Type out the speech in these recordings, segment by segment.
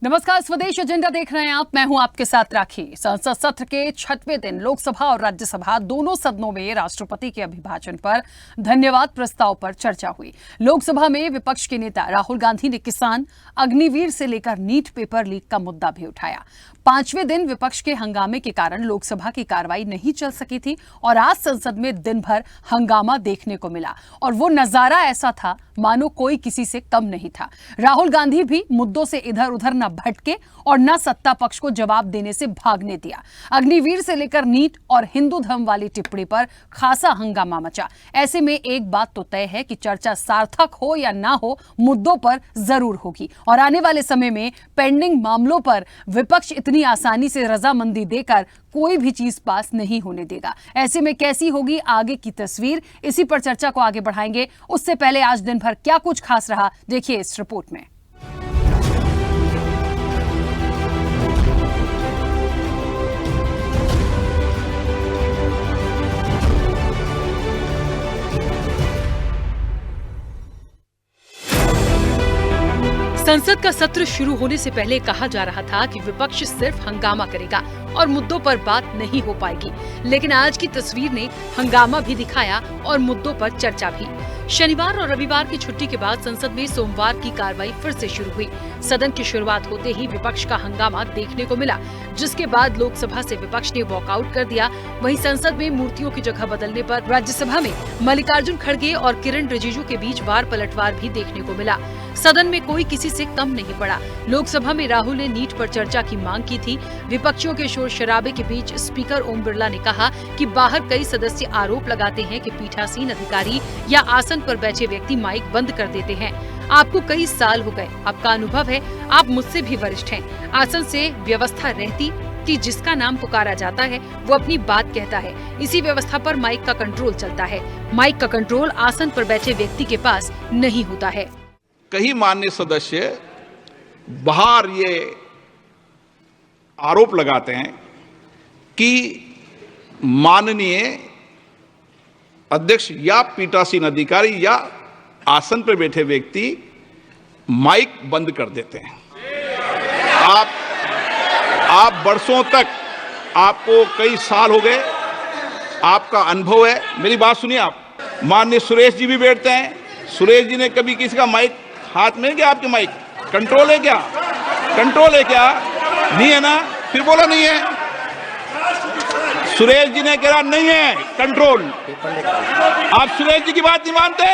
नमस्कार, स्वदेश एजेंडा देख रहे हैं आप। मैं हूं आपके साथ राखी। संसद सत्र के 6वें दिन लोकसभा और राज्यसभा दोनों सदनों में राष्ट्रपति के अभिभाषण पर धन्यवाद प्रस्ताव पर चर्चा हुई। लोकसभा में विपक्ष के नेता राहुल गांधी ने किसान, अग्निवीर से लेकर नीट पेपर लीक का मुद्दा भी उठाया। 5वें दिन विपक्ष के हंगामे के कारण लोकसभा की कार्रवाई नहीं चल सकी थी और आज संसद में दिन भर हंगामा देखने को मिला और वो नजारा ऐसा था मानो कोई किसी से कम नहीं था। राहुल गांधी भी मुद्दों से इधर उधर न भटके और न सत्ता पक्ष को जवाब देने से भागने दिया। अग्निवीर से लेकर नीट और हिंदू धर्म वाली टिप्पणी पर खासा हंगामा मचा। ऐसे में एक बात तो तय है कि चर्चा सार्थक हो या ना हो, मुद्दों पर जरूर होगी और आने वाले समय में पेंडिंग मामलों पर विपक्ष इतनी आसानी से रजामंदी देकर कोई भी चीज पास नहीं होने देगा। ऐसे में कैसी होगी आगे की तस्वीर, इसी पर चर्चा को आगे बढ़ाएंगे। उससे पहले आज दिन भर क्या कुछ खास रहा, देखिए इस रिपोर्ट में। संसद का सत्र शुरू होने से पहले कहा जा रहा था कि विपक्ष सिर्फ हंगामा करेगा और मुद्दों पर बात नहीं हो पाएगी, लेकिन आज की तस्वीर ने हंगामा भी दिखाया और मुद्दों पर चर्चा भी। शनिवार और रविवार की छुट्टी के बाद संसद में सोमवार की कार्रवाई फिर से शुरू हुई। सदन की शुरुआत होते ही विपक्ष का हंगामा देखने को मिला, जिसके बाद लोकसभा से विपक्ष ने वॉकआउट कर दिया। वहीं संसद में मूर्तियों की जगह बदलने पर राज्यसभा में मल्लिकार्जुन खड़गे और किरण रिजिजू के बीच वार पलटवार भी देखने को मिला। सदन में कोई किसी से कम नहीं पड़ा। लोकसभा में राहुल ने नीट पर चर्चा की मांग की थी। विपक्षियों के शोर शराबे के बीच स्पीकर ओम बिरला ने कहा कि बाहर कई सदस्य आरोप लगाते हैं कि पीठासीन अधिकारी या आसन पर बैठे व्यक्ति माइक बंद कर देते हैं। आपको कई साल हो गए, आपका अनुभव है, आप मुझसे भी वरिष्ठ हैं। आसन से व्यवस्था रहती कि जिसका नाम पुकारा जाता है वो अपनी बात कहता है। इसी व्यवस्था पर माइक का कंट्रोल चलता है। माइक का कंट्रोल आसन पर बैठे व्यक्ति के पास नहीं होता है। कई माननीय सदस्य बाहर ये आरोप लगाते हैं कि माननीय अध्यक्ष या पीठासीन अधिकारी या आसन पर बैठे व्यक्ति माइक बंद कर देते हैं। आप वर्षों तक, आपको कई साल हो गए, आपका अनुभव है। मेरी बात सुनिए आप। माननीय सुरेश जी भी बैठते हैं। सुरेश जी ने कभी किसी का माइक हाथ में है क्या? आपके माइक कंट्रोल है क्या? कंट्रोल है क्या? नहीं है ना? फिर बोला नहीं है। सुरेश जी ने कहा नहीं है कंट्रोल। आप सुरेश जी की बात नहीं मानते।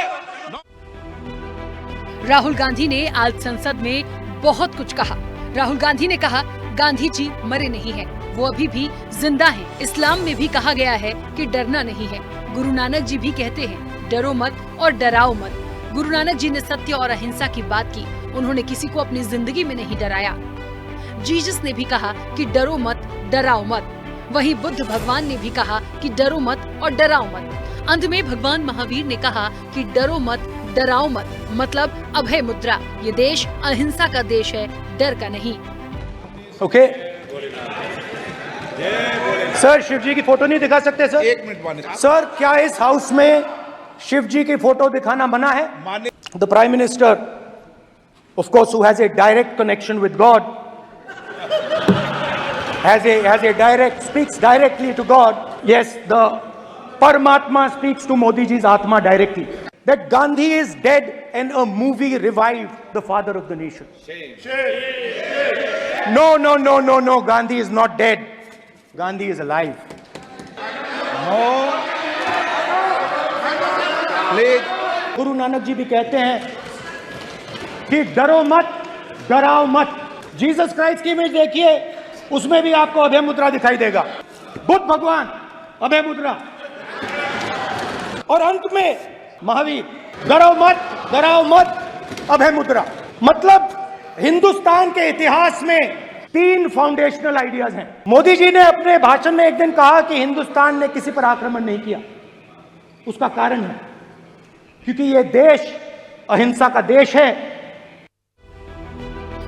राहुल गांधी ने आज संसद में बहुत कुछ कहा। राहुल गांधी ने कहा गांधी जी मरे नहीं हैं, वो अभी भी जिंदा हैं। इस्लाम में भी कहा गया है कि डरना नहीं है। गुरु नानक जी भी कहते हैं डरो मत और डराओ मत। गुरु नानक जी ने सत्य और अहिंसा की बात की। उन्होंने किसी को अपनी जिंदगी में नहीं डराया। जीसस ने भी कहा कि डरो मत, डराओ मत। वहीं बुद्ध भगवान ने भी कहा कि डरो मत और डराओ मत। अंत में भगवान महावीर ने कहा कि डरो मत, डराओ मत, मतलब अभय मुद्रा। ये देश अहिंसा का देश है, डर का नहीं। ओके सर, शिव जी की फोटो नहीं दिखा सकते सर? एक मिनट सर, क्या इस हाउस में शिव जी की फोटो दिखाना मना है? The prime minister, of course, who has a direct connection with God, has a direct, speaks directly to God. Yes, the Paramatma speaks to Modi ji's Atma directly. That Gandhi is dead and a movie revived the father of the nation. No. Gandhi is not dead. Gandhi is alive. No. Please. Guru Nanak ji भी कहते हैं कि डरो मत, डराओ मत। Jesus Christ की image देखिए, उसमें भी आपको अभय मुद्रा दिखाई देगा। बुद्ध भगवान अभय मुद्रा, और अंत में महावीर डरो मत, डराओ मत, अभय मुद्रा। मतलब हिंदुस्तान के इतिहास में 3 फाउंडेशनल आइडियाज हैं। मोदी जी ने अपने भाषण में एक दिन कहा कि हिंदुस्तान ने किसी पर आक्रमण नहीं किया। उसका कारण है क्योंकि यह देश अहिंसा का देश है।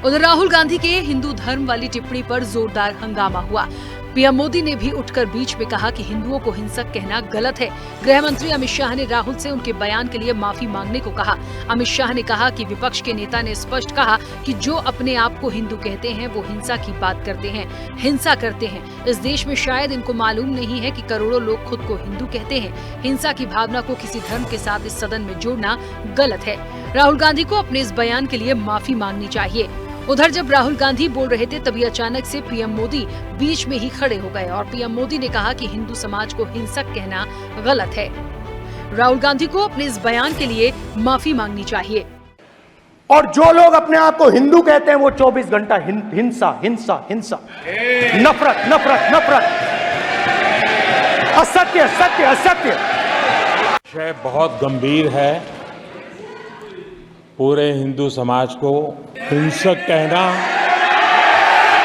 उधर राहुल गांधी के हिंदू धर्म वाली टिप्पणी पर जोरदार हंगामा हुआ। पीएम मोदी ने भी उठकर बीच में कहा कि हिंदुओं को हिंसक कहना गलत है। गृह मंत्री अमित शाह ने राहुल से उनके बयान के लिए माफी मांगने को कहा। अमित शाह ने कहा कि विपक्ष के नेता ने स्पष्ट कहा कि जो अपने आप को हिंदू कहते हैं वो हिंसा की बात करते हैं, हिंसा करते हैं। इस देश में शायद इनको मालूम नहीं है कि करोड़ों लोग खुद को हिंदू कहते हैं। हिंसा की भावना को किसी धर्म के साथ इस सदन में जोड़ना गलत है। राहुल गांधी को अपने इस बयान के लिए माफी मांगनी चाहिए। उधर जब राहुल गांधी बोल रहे थे तभी अचानक से पीएम मोदी बीच में ही खड़े हो गए और पीएम मोदी ने कहा कि हिंदू समाज को हिंसक कहना गलत है। राहुल गांधी को अपने इस बयान के लिए माफी मांगनी चाहिए। और जो लोग अपने आप को हिंदू कहते हैं वो 24 घंटा हिंसा हिंसा हिंसा, नफरत नफरत नफरत, असत्य सत्य असत्य। विषय बहुत गंभीर है। पूरे हिंदू समाज को हिंसक कहना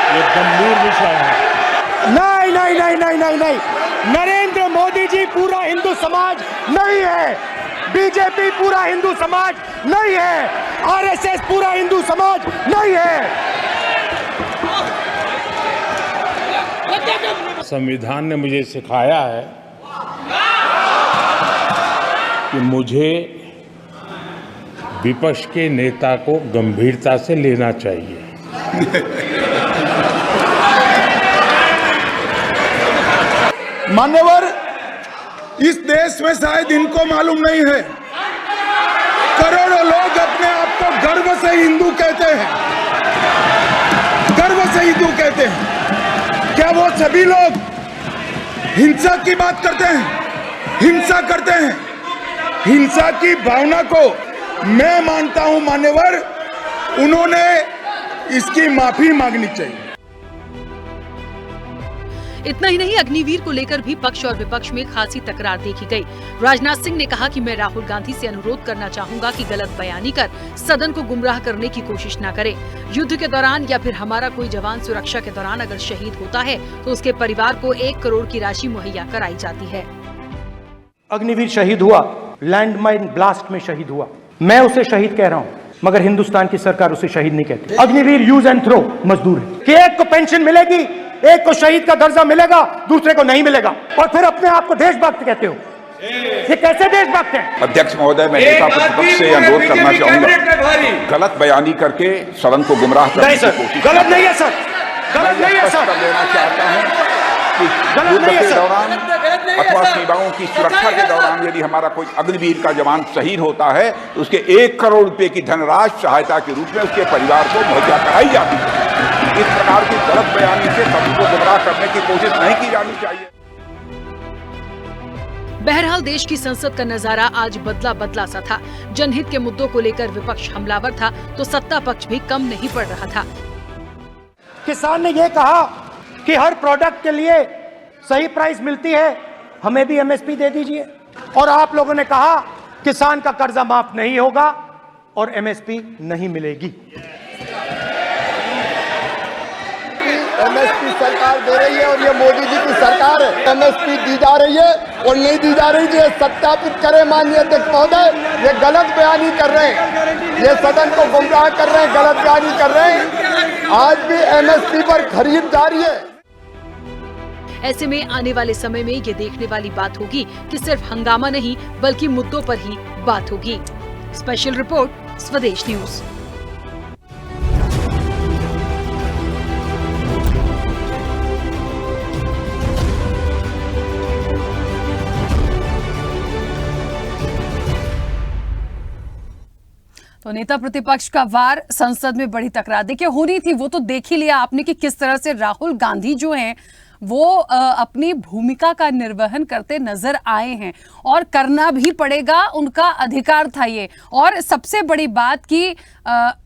ये गंभीर विषय है। नहीं नहीं नहीं नहीं नहीं नहीं, नरेंद्र मोदी जी पूरा हिंदू समाज नहीं है, बीजेपी पूरा हिंदू समाज नहीं है, आरएसएस पूरा हिंदू समाज नहीं है। संविधान ने मुझे सिखाया है कि मुझे विपक्ष के नेता को गंभीरता से लेना चाहिए। मान्यवर, इस देश में शायद इनको मालूम नहीं है, करोड़ों लोग अपने आप को गर्व से हिंदू कहते हैं, गर्व से हिंदू कहते हैं। क्या वो सभी लोग हिंसा की बात करते हैं, हिंसा करते हैं? हिंसा की भावना को मैं मानता हूं मान्यवर, उन्होंने इसकी माफी मांगनी चाहिए। इतना ही नहीं, अग्निवीर को लेकर भी पक्ष और विपक्ष में खासी तकरार देखी गई। राजनाथ सिंह ने कहा कि मैं राहुल गांधी से अनुरोध करना चाहूंगा कि गलत बयानी कर सदन को गुमराह करने की कोशिश न करें। युद्ध के दौरान या फिर हमारा कोई जवान सुरक्षा के दौरान अगर शहीद होता है तो उसके परिवार को 1 करोड़ की राशि मुहैया कराई जाती है। अग्निवीर शहीद हुआ, लैंडमाइन ब्लास्ट में शहीद हुआ, मैं उसे शहीद कह रहा हूं, मगर हिंदुस्तान की सरकार उसे शहीद नहीं कहती। अग्निवीर यूज एंड थ्रो मजदूर है कि एक को पेंशन मिलेगी, एक को शहीद का दर्जा मिलेगा, दूसरे को नहीं मिलेगा, और फिर अपने आप को देशभक्त कहते हो। ये कैसे देशभक्त हैं? अध्यक्ष महोदय, मैं नेता प्रतिपक्ष से अनुरोध करना चाहूंगा, गलत बयानी करके सदन को गुमराह करने की कोशिश। गलत नहीं है सर, गलत नहीं है सर, लेना चाहता हूं कि युद्ध के दौरान अथवा सीमाओं की सुरक्षा के दौरान यदि हमारा कोई अग्निवीर का जवान शहीद होता है तो उसके 1 करोड़ रुपए की धनराशि सहायता के रूप में उसके परिवार को मुहैया कराई जाती है। इस प्रकार की गलत बयानी से सभी को गुमराह करने की कोशिश नहीं की जानी चाहिए। बहरहाल देश की संसद का नजारा आज बदला बदला सा था। जनहित के मुद्दों को लेकर विपक्ष हमलावर था तो सत्ता पक्ष भी कम नहीं पड़ रहा था। किसान ने यह कहा कि हर प्रोडक्ट के लिए सही प्राइस मिलती है, हमें भी एमएसपी दे दीजिए, और आप लोगों ने कहा किसान का कर्जा माफ नहीं होगा और एमएसपी नहीं मिलेगी। एमएसपी सरकार दे रही है और ये मोदी जी की सरकार है। एमएसपी दी जा रही है और नहीं दी जा रही है, सत्यापित करें माननीय अध्यक्ष महोदय। ये गलत बयानी कर रहे हैं, ये सदन को गुमराह कर रहे हैं, गलत बयानी कर रहे हैं। आज भी एमएसपी पर खरीद जारी है। ऐसे में आने वाले समय में ये देखने वाली बात होगी कि सिर्फ हंगामा नहीं बल्कि मुद्दों पर ही बात होगी। स्पेशल रिपोर्ट, स्वदेश न्यूज। तो नेता प्रतिपक्ष का वार, संसद में बड़ी तकरार देखिए होनी थी, वो तो देख ही लिया आपने कि किस तरह से राहुल गांधी जो हैं वो अपनी भूमिका का निर्वहन करते नजर आए हैं और करना भी पड़ेगा, उनका अधिकार था ये। और सबसे बड़ी बात कि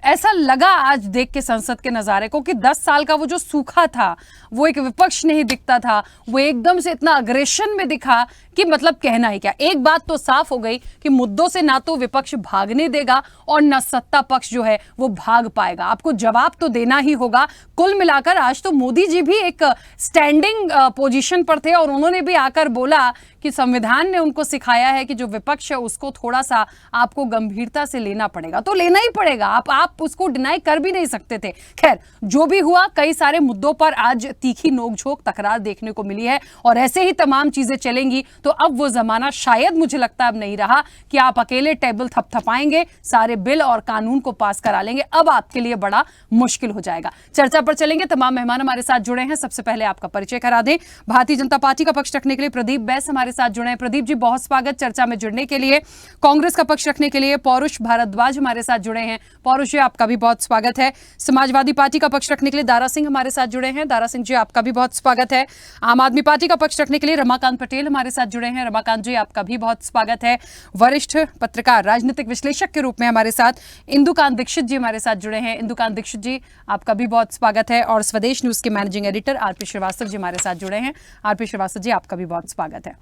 ऐसा लगा आज देख के संसद के नज़ारे को कि 10 साल का वो जो सूखा था, वो एक विपक्ष नहीं दिखता था, वो एकदम से इतना अग्रेशन में दिखा कि मतलब कहना ही क्या। एक बात तो साफ हो गई कि मुद्दों से ना तो विपक्ष भागने देगा और ना सत्ता पक्ष जो है वो भाग पाएगा। आपको जवाब तो देना ही होगा। कुल मिलाकर आज तो मोदी जी भी एक स्टैंडिंग पोजीशन पर थे और उन्होंने भी आकर बोला कि संविधान ने उनको सिखाया है कि जो विपक्ष है उसको थोड़ा सा आपको गंभीरता से लेना पड़ेगा, तो लेना ही पड़ेगा। आप उसको डिनाई कर भी नहीं सकते थे। खैर, जो भी हुआ, कई सारे मुद्दों पर आज तीखी नोकझोंक, तकरार देखने को मिली है और ऐसे ही तमाम चीजें चलेंगी तो अब वो जमाना शायद, मुझे लगता है, अब नहीं रहा कि आप अकेले टेबल थपथपाएंगे, सारे बिल और कानून को पास करा लेंगे। अब आपके लिए बड़ा मुश्किल हो जाएगा। चर्चा पर चलेंगे। तमाम मेहमान हमारे साथ जुड़े हैं। सबसे पहले आपका परिचय करा दें। भारतीय जनता पार्टी का पक्ष रखने के लिए प्रदीप बैस हमारे साथ जुड़े हैं। प्रदीप जी, बहुत स्वागत चर्चा में जुड़ने के लिए। कांग्रेस का पक्ष रखने के लिए पौरुष भारद्वाज हमारे साथ जुड़े हैं। पौरुष जी, आपका भी बहुत स्वागत है। समाजवादी पार्टी का पक्ष रखने के लिए दारा सिंह हमारे साथ जुड़े हैं। दारा सिंह जी, आपका भी बहुत स्वागत है। आम आदमी पार्टी का पक्ष रखने के लिए रमाकांत पटेल हमारे साथ जुड़े हैं। रमाकांत जी, आपका भी बहुत स्वागत है। वरिष्ठ पत्रकार, राजनीतिक विश्लेषक के रूप में हमारे साथ इंदुकांत दीक्षित जी हमारे साथ जुड़े हैं। इंदुकांत दीक्षित जी, आपका भी बहुत स्वागत है। और स्वदेश न्यूज के managing editor RP Srivastava ji हमारे साथ जुड़े हैं। आरपी श्रीवास्तव जी, आपका भी बहुत स्वागत है।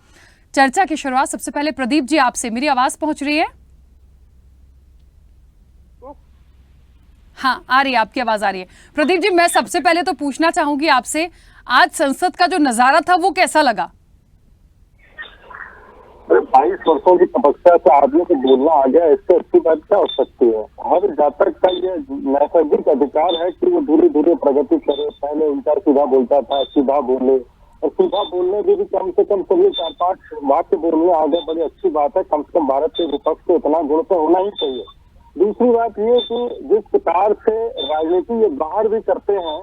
चर्चा की शुरुआत सबसे पहले प्रदीप जी आपसे। मेरी आवाज पहुंच रही है? हाँ, आ रही है, आपकी आवाज आ रही है। प्रदीप जी, मैं सबसे पहले तो पूछना चाहूंगी आपसे, आज संसद का जो नजारा था वो कैसा लगा? 22 वर्षों की तपस्या से आदमी को बोलना आ गया, इससे अच्छी बात क्या हो सकती है। हर जातक का ये नैसर्गिक अधिकार है कि वो धीरे धीरे प्रगति करे। पहले उल्टा सीधा बोलता था, सीधा बोले, और सीधा बोलने में भी कम से कम सभी 4-5 वाक्य बोलने आ गए, बड़ी अच्छी बात है। कम से कम भारत के विपक्ष को इतना गुण तो होना ही चाहिए। दूसरी बात ये कि जिस प्रकार से राजनीति ये बाहर भी करते हैं,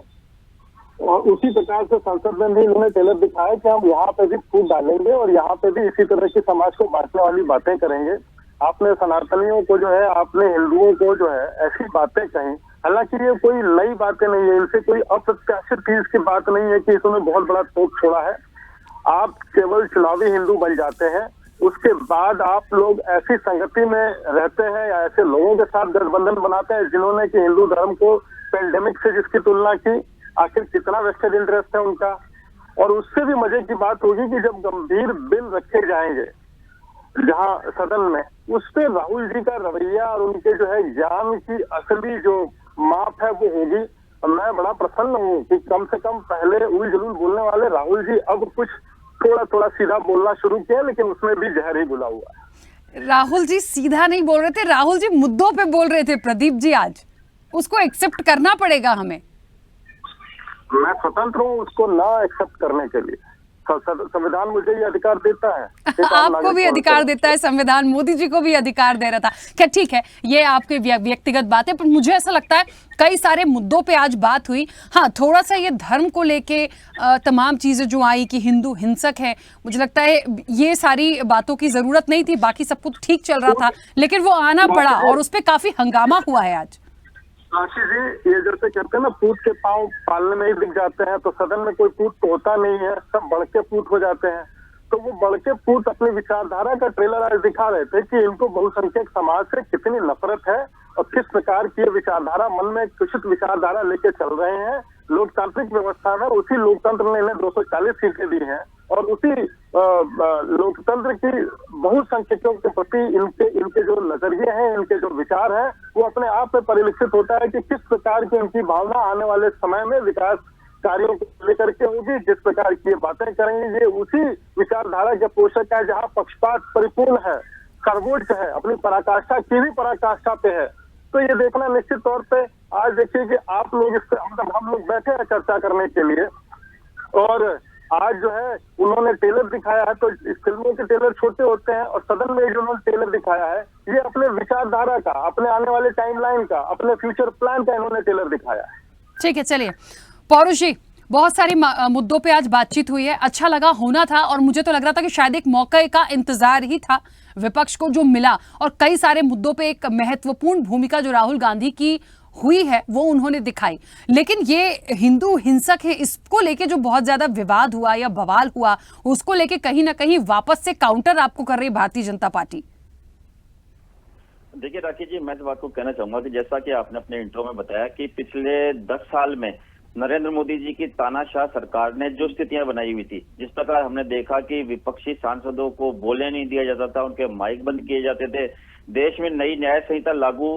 और उसी प्रकार से संसद में भी इन्होंने टेलर दिखाया कि हम यहाँ पे भी फूट डालेंगे और यहाँ पे भी इसी तरह की समाज को बांटने वाली बातें करेंगे। आपने सनातनियों को जो है, आपने हिंदुओं को जो है ऐसी बातें कही, हालांकि ये कोई नई बातें नहीं है, इनसे कोई अप्रत्याशित चीज की बात नहीं है कि इसमें बहुत बड़ा तोप छोड़ा है। आप केवल चुनावी हिंदू बन जाते हैं, उसके बाद आप लोग ऐसी संगति में रहते हैं या ऐसे लोगों के साथ गठबंधन बनाते हैं जिन्होंने कि हिंदू धर्म को पेंडेमिक से जिसकी तुलना की, आखिर कितना वेस्टेड इंटरेस्ट है उनका। और उससे भी मजे की बात होगी कि जब गंभीर बिल रखे जाएंगे जहां सदन में, उस पे राहुल जी का रवैया और उनके जो है ज्ञान की असली जो माप है वो होगी। मैं बड़ा प्रसन्न हूँ कि कम से कम पहले उल जुलूल बोलने वाले राहुल जी अब कुछ थोड़ा थोड़ा सीधा बोलना शुरू किया, लेकिन उसमें भी जहर ही घुला हुआ है। राहुल जी सीधा नहीं बोल रहे थे, राहुल जी मुद्दों पे बोल रहे थे प्रदीप जी। आज उसको एक्सेप्ट करना पड़ेगा हमें। मैं स्वतंत्र हूँ उसको ना एक्सेप्ट करने के लिए। संविधान मुझे ये अधिकार देता है। आपको भी अधिकार देता है संविधान, मोदी जी को भी अधिकार दे रहा था। क्या ठीक है, ये आपके व्यक्तिगत बात है, पर मुझे ऐसा लगता है कई सारे मुद्दों पे आज बात हुई। हाँ, थोड़ा सा ये धर्म को लेके तमाम चीजें जो आई कि हिंदू हिंसक है, मुझे लगता है ये सारी बातों की जरूरत नहीं थी। बाकी सब कुछ ठीक चल रहा था, लेकिन वो आना पड़ा और उस पर काफी हंगामा हुआ है आज। आशीष जी, ये जैसे कहते हैं ना, पूत के पांव पालने में ही दिख जाते हैं, तो सदन में कोई पूत तो होता नहीं है, सब बड़के पूत हो जाते हैं। तो वो बड़के पूत अपनी विचारधारा का ट्रेलर आज दिखा रहे थे कि इनको बहुसंख्यक समाज से कितनी नफरत है और किस प्रकार की विचारधारा, मन में कुछ विचारधारा लेके चल रहे हैं। लोकतांत्रिक व्यवस्था में उसी लोकतंत्र ने इन्हें 240 सीटें दी हैं और उसी लोकतंत्र की बहुसंख्यकों के प्रति इनके जो नजरिए हैं, इनके जो विचार हैं, वो अपने आप में परिलक्षित होता है कि किस प्रकार की इनकी भावना आने वाले समय में विकास कार्यों को लेकर के होगी। जिस प्रकार की बातें करेंगे, ये उसी विचारधारा के पोषक है जहाँ पक्षपात परिपूर्ण है, सर्वोच्च है, अपनी पराकाष्ठा की भी पराकाष्ठा पे है। तो ये देखना निश्चित तौर पे, आज देखिए कि आप लोग हम लोग बैठे हैं चर्चा करने के लिए, और आज जो है उन्होंने टेलर दिखाया है। तो फिल्मों के टेलर छोटे होते हैं और सदन में जो उन्होंने टेलर दिखाया है, ये अपने विचारधारा का, अपने आने वाले टाइमलाइन का, अपने फ्यूचर प्लान का इन्होंने टेलर दिखाया है। ठीक है, चलिए पौरुष जी, बहुत सारे मुद्दों पे आज बातचीत हुई है, अच्छा लगा, होना था। और मुझे तो लग रहा था कि शायद एक मौके का इंतजार ही था विपक्ष को जो मिला, और कई सारे मुद्दों पे एक महत्वपूर्ण भूमिका जो राहुल गांधी की हुई है वो उन्होंने दिखाई। लेकिन ये हिंदू हिंसक है, इसको लेके जो बहुत ज्यादा विवाद हुआ या बवाल हुआ, उसको लेके कहीं ना कहीं वापस से काउंटर आपको कर रही भारतीय जनता पार्टी। देखिए राखी जी, मैं इस बात को कहना चाहूंगा कि जैसा कि आपने अपने इंट्रो में बताया कि पिछले 10 साल में नरेंद्र मोदी जी की तानाशाह सरकार ने जो स्थितियां बनाई हुई थी, जिस प्रकार हमने देखा कि विपक्षी सांसदों को बोलने नहीं दिया जाता था, उनके माइक बंद किए जाते थे, देश में नई न्याय संहिता लागू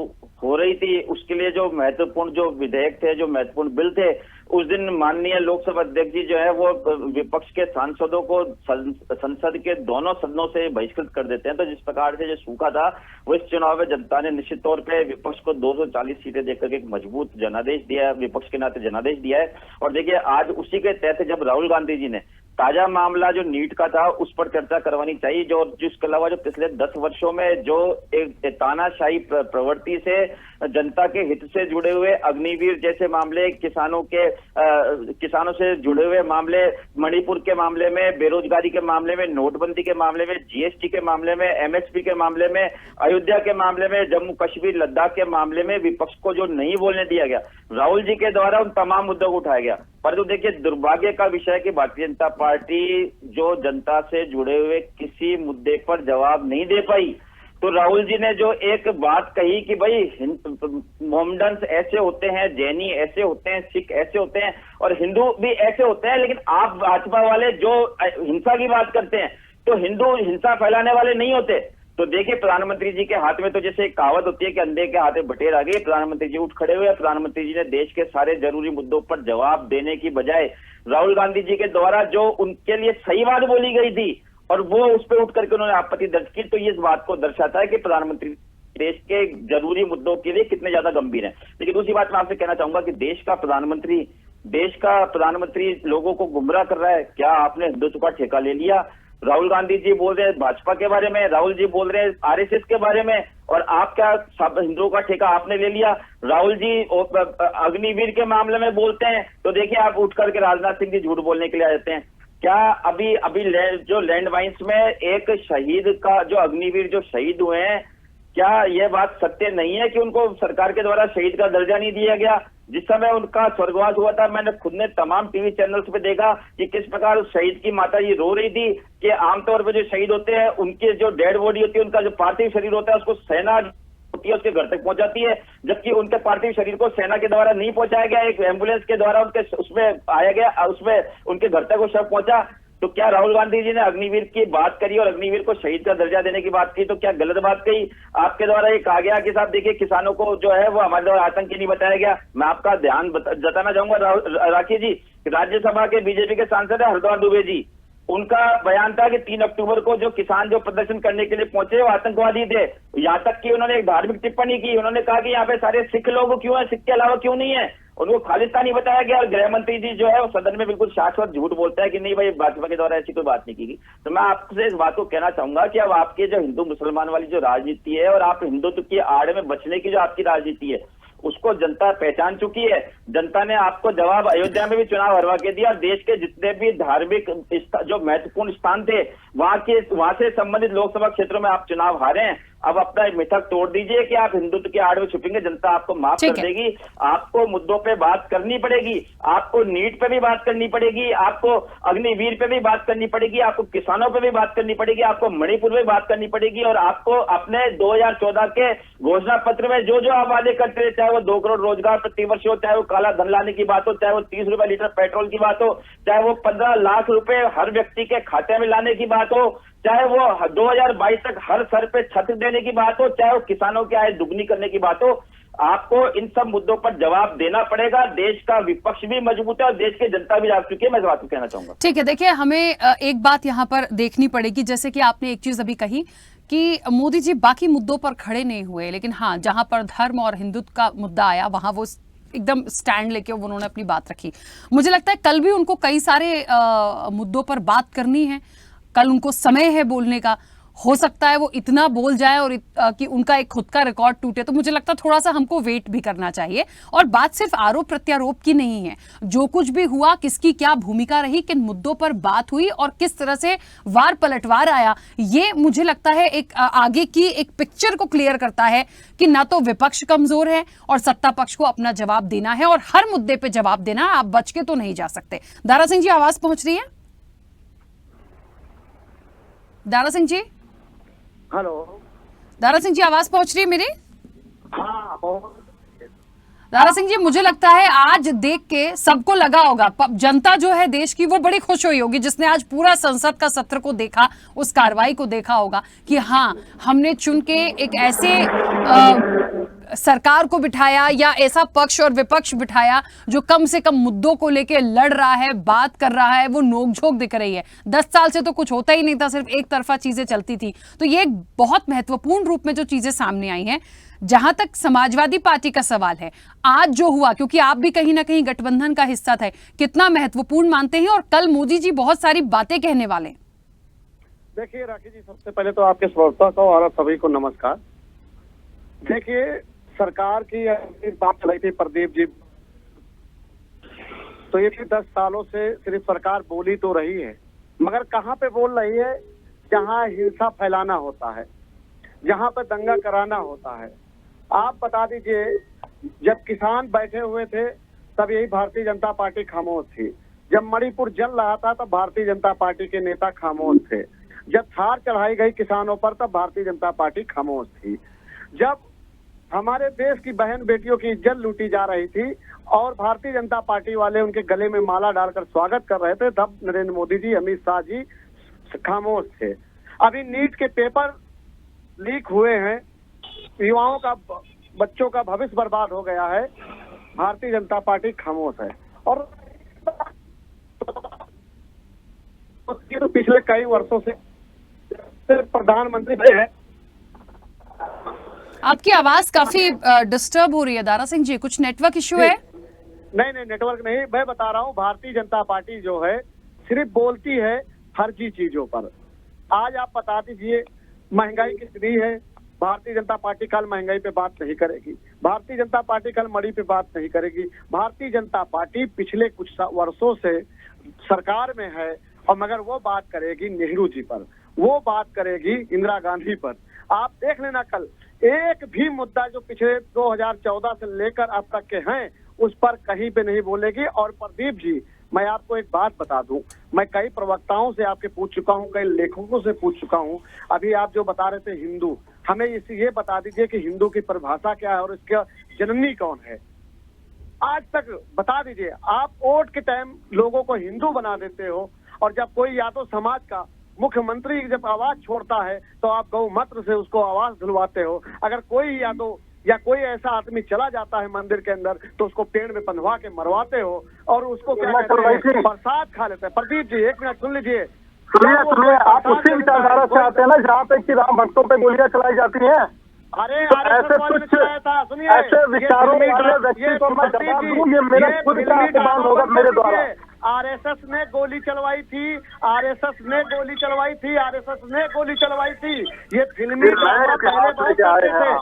हो रही थी, उसके लिए जो महत्वपूर्ण जो विधेयक थे, जो महत्वपूर्ण बिल थे, उस दिन माननीय लोकसभा अध्यक्ष जी जो है वो विपक्ष के सांसदों को संसद के दोनों सदनों से बहिष्कृत कर देते हैं। तो जिस प्रकार से जो सूखा था वो इस चुनाव में जनता ने निश्चित तौर पे विपक्ष को 240 सीटें देकर के एक मजबूत जनादेश दिया है, विपक्ष के नाते जनादेश दिया है। और देखिए आज उसी के तहत जब राहुल गांधी जी ने ताजा मामला जो नीट का था उस पर चर्चा करवानी चाहिए, जो जिसके अलावा जो पिछले 10 वर्षों में जो एक तानाशाही प्रवृत्ति से जनता के हित से जुड़े हुए अग्निवीर जैसे मामले, किसानों से जुड़े हुए मामले, मणिपुर के मामले में, बेरोजगारी के मामले में, नोटबंदी के मामले में, जीएसटी के मामले में, एमएसपी के मामले में, अयोध्या के मामले में, जम्मू कश्मीर लद्दाख के मामले में विपक्ष को जो नहीं बोलने दिया गया, राहुल जी के द्वारा उन तमाम मुद्दों को उठाया गया। परंतु देखिए दुर्भाग्य का विषय है कि भारतीय जनता पार्टी जो जनता से जुड़े हुए किसी मुद्दे पर जवाब नहीं दे पाई। तो राहुल जी ने जो एक बात कही कि भाई मोहम्मडन्स ऐसे होते हैं, जैनी ऐसे होते हैं, सिख ऐसे होते हैं और हिंदू भी ऐसे होते हैं, लेकिन आप भाजपा वाले जो हिंसा की बात करते हैं तो हिंदू हिंसा फैलाने वाले नहीं होते। तो देखिए प्रधानमंत्री जी के हाथ में तो जैसे एक कहावत होती है कि अंधे के हाथ में बटेर आ गई। प्रधानमंत्री जी उठ खड़े हुए, प्रधानमंत्री जी ने देश के सारे जरूरी मुद्दों पर जवाब देने की बजाय राहुल गांधी जी के द्वारा जो उनके लिए सही बात बोली गई थी और वो उस पर उठ करके उन्होंने आपत्ति दर्ज की, तो ये इस बात को दर्शाता है कि प्रधानमंत्री देश के जरूरी मुद्दों के लिए कितने ज्यादा गंभीर हैं। लेकिन दूसरी बात मैं आपसे कहना चाहूंगा कि देश का प्रधानमंत्री लोगों को गुमराह कर रहा है। क्या आपने हिंदुत्व का ठेका ले लिया? राहुल गांधी जी बोल रहे हैं भाजपा के बारे में, राहुल जी बोल रहे हैं आरएसएस के बारे में, और आप क्या सब हिंदुओं का ठेका आपने ले लिया? राहुल जी अग्निवीर के मामले में बोलते हैं तो देखिए आप उठ करके राजनाथ सिंह जी झूठ बोलने के लिए आ जाते हैं। क्या अभी जो लैंड माइंस में एक शहीद का जो अग्निवीर जो शहीद हुए हैं, क्या यह बात सत्य नहीं है कि उनको सरकार के द्वारा शहीद का दर्जा नहीं दिया गया? जिस समय उनका स्वर्गवास हुआ था मैंने खुद ने तमाम टीवी चैनल्स पे देखा कि किस प्रकार उस शहीद की माता जी रो रही थी कि आमतौर पर जो शहीद होते हैं उनके जो डेड बॉडी होती है, उनका जो पार्थिव शरीर होता है उसको सेना होती है उसके घर तक पहुंचाती है, जबकि उनके पार्थिव शरीर को सेना के द्वारा नहीं पहुंचाया गया, एक एम्बुलेंस के द्वारा उनके उसमें आया गया, उसमें उनके घर तक वो शव पहुंचा। तो क्या राहुल गांधी जी ने अग्निवीर की बात करी और अग्निवीर को शहीद का दर्जा देने की बात की, तो क्या गलत बात कही? आपके द्वारा ये कहा गया कि साहब देखिए किसानों को जो है वो हमारे द्वारा आतंकी नहीं बताया गया। मैं आपका ध्यान जताना चाहूंगा राखी जी, राज्यसभा के बीजेपी के सांसद है हरद्वार दुबे जी, उनका बयान था कि 3 अक्टूबर को जो किसान जो प्रदर्शन करने के लिए पहुंचे वो आतंकवादी थे। यहाँ तक कि उन्होंने एक धार्मिक टिप्पणी की, उन्होंने कहा कि यहाँ पे सारे सिख लोग क्यों है, सिख के अलावा क्यों नहीं है, उनको खालिस्तानी बताया गया। और गृह मंत्री जी जो है वो सदन में बिल्कुल शाश्वत झूठ बोलता है कि नहीं भाई भाजपा के द्वारा ऐसी कोई बात नहीं की गई। तो मैं आपसे इस बात को कहना चाहूंगा कि अब आपके जो हिंदू मुसलमान वाली जो राजनीति है और आप हिंदुत्व की आड़ में बचने की जो आपकी राजनीति है उसको जनता पहचान चुकी है। जनता ने आपको जवाब अयोध्या में भी चुनाव हरवा के दिया। देश के जितने भी धार्मिक जो महत्वपूर्ण स्थान थे वहां से संबंधित लोकसभा क्षेत्रों में आप चुनाव हारे हैं। अब अपना मिथक तोड़ दीजिए कि आप हिंदुत्व की आड़ में छुपेंगे, जनता आपको माफ कर देगी। आपको मुद्दों पे बात करनी पड़ेगी, आपको नीट पे भी बात करनी पड़ेगी, आपको अग्निवीर पे भी बात करनी पड़ेगी, आपको किसानों पे भी बात करनी पड़ेगी, आपको मणिपुर में बात करनी पड़ेगी, और आपको अपने 2014 के घोषणा पत्र में जो जो आप वादे करते रहे, चाहे वो 2 करोड़ रोजगार प्रतिवर्ष हो, चाहे वो काला धन लाने की बात हो, चाहे वो 30 रुपए लीटर पेट्रोल की बात हो, चाहे वो 15 लाख रुपए हर व्यक्ति के खाते में लाने की बात हो, चाहे वो 2022 तक हर सर पे छत देने की बात हो, चाहे वो किसानों की आय दुगनी करने की बात हो, आपको इन सब मुद्दों पर जवाब देना पड़ेगा। देश का विपक्ष भी मजबूत है और देश की जनता भी जाग चुकी है। मैं इस बात को कहना चाहूंगा। ठीक है, देखिए हमें एक बात यहाँ पर देखनी पड़ेगी, जैसे कि आपने एक चीज अभी कही कि मोदी जी बाकी मुद्दों पर खड़े नहीं हुए, लेकिन हाँ जहां पर धर्म और हिंदुत्व का मुद्दा आया वहां वो एकदम स्टैंड लेके उन्होंने अपनी बात रखी। मुझे लगता है कल भी उनको कई सारे मुद्दों पर बात करनी है, कल उनको समय है बोलने का। हो सकता है वो इतना बोल जाए और कि उनका एक खुद का रिकॉर्ड टूटे, तो मुझे लगता है थोड़ा सा हमको वेट भी करना चाहिए। और बात सिर्फ आरोप प्रत्यारोप की नहीं है, जो कुछ भी हुआ, किसकी क्या भूमिका रही, किन मुद्दों पर बात हुई और किस तरह से वार पलटवार आया, ये मुझे लगता है एक आगे की एक पिक्चर को क्लियर करता है कि ना तो विपक्ष कमजोर है और सत्ता पक्ष को अपना जवाब देना है और हर मुद्दे पर जवाब देना है। आप बच के तो नहीं जा सकते। दारा सिंह जी आवाज पहुंच रही है? दारा सिंह जी, हेलो दारा सिंह जी आवाज पहुंच रही है मेरी? हाँ, दारा सिंह जी, मुझे लगता है आज देख के सबको लगा होगा, जनता जो है देश की वो बड़ी खुश हुई होगी जिसने आज पूरा संसद का सत्र को देखा, उस कार्रवाई को देखा होगा कि हाँ हमने चुन के एक ऐसे सरकार को बिठाया या ऐसा पक्ष और विपक्ष बिठाया जो कम से कम मुद्दों को लेके लड़ रहा है, बात कर रहा है, वो नोकझोंक दिख रही है। 10 साल से तो कुछ होता ही नहीं था, सिर्फ एक तरफा चीजें चलती थी। तो ये एक बहुत महत्वपूर्ण रूप में जो चीजें सामने आई हैं। जहां तक समाजवादी पार्टी का सवाल है, आज जो हुआ, क्योंकि आप भी कहीं ना कहीं गठबंधन का हिस्सा थे, कितना महत्वपूर्ण मानते हैं? और कल मोदी जी बहुत सारी बातें कहने वाले हैं। देखिए राखी जी, सबसे पहले तो आपके श्रोता को और सभी को नमस्कार। देखिए, सरकार की बात चल रही थी प्रदीप जी, तो ये 10 सालों से सिर्फ सरकार बोली तो रही है, मगर कहाँ पे बोल रही है? जहाँ हिंसा फैलाना होता है, जहाँ पे दंगा कराना होता है। आप बता दीजिए, जब किसान बैठे हुए थे तब यही भारतीय जनता पार्टी खामोश थी। जब मणिपुर जल रहा था तब भारतीय जनता पार्टी के नेता खामोश थे। जब थार चढ़ाई गई किसानों पर तब भारतीय जनता पार्टी खामोश थी। जब हमारे देश की बहन बेटियों की इज्जत लूटी जा रही थी और भारतीय जनता पार्टी वाले उनके गले में माला डालकर स्वागत कर रहे थे, तब नरेंद्र मोदी जी, अमित शाह जी खामोश थे। अभी नीट के पेपर लीक हुए हैं, युवाओं का, बच्चों का भविष्य बर्बाद हो गया है, भारतीय जनता पार्टी खामोश है। और तो पिछले कई वर्षों से प्रधानमंत्री है। आपकी आवाज काफी डिस्टर्ब हो रही है दारा सिंह जी, कुछ नेटवर्क इश्यू है? नहीं, नेटवर्क नहीं, मैं बता रहा हूँ, भारतीय जनता पार्टी जो है सिर्फ बोलती है फर्जी चीजों पर। आज आप बता दीजिए, महंगाई कितनी है? भारतीय जनता पार्टी कल महंगाई पे बात नहीं करेगी। भारतीय जनता पार्टी कल मड़ी पे बात नहीं करेगी। भारतीय जनता पार्टी पिछले कुछ वर्षों से सरकार में है, और मगर वो बात करेगी नेहरू जी पर, वो बात करेगी इंदिरा गांधी पर। आप देख लेना, कल एक भी मुद्दा जो पिछले 2014 से लेकर अब तक के हैं उस पर कहीं पे नहीं बोलेगी। और प्रदीप जी, मैं आपको एक बात बता दूं, मैं कई प्रवक्ताओं से आपके पूछ चुका हूं, कई लेखकों से पूछ चुका हूं। अभी आप जो बता रहे थे हिंदू, हमें ये बता दीजिए कि हिंदू की परिभाषा क्या है और इसका जननी कौन है? आज तक बता दीजिए। आप वोट के टाइम लोगों को हिंदू बना देते हो, और जब कोई यादव समाज का मुख्यमंत्री जब आवाज छोड़ता है तो आप गौ मूत्र से उसको आवाज दिलवाते हो। अगर कोई यादव या कोई ऐसा आदमी चला जाता है मंदिर के अंदर तो उसको पेड़ में बंधवा के मरवाते हो, और उसको क्या कहते हैं, प्रसाद खा लेते हैं। प्रदीप जी, एक मिनट सुन लीजिए। सुनिए, आप उसी विचारधारा से आते हैं ना जहाँ पे कि राम भक्तों पे गोलियां चलाई जाती हैं। अरे तो ऐसे कुछ ऐसे विचारों वाले व्यक्ति को मैं जवाब दूं, ये मेरा खुद का अभिमान होगा मेरे द्वारा। आरएसएस ने गोली चलवाई थी, आरएसएस ने गोली चलवाई थी, आरएसएस ने गोली चलवाई थी। ये फिल्मी ड्रामा पहले बहुत करते थे।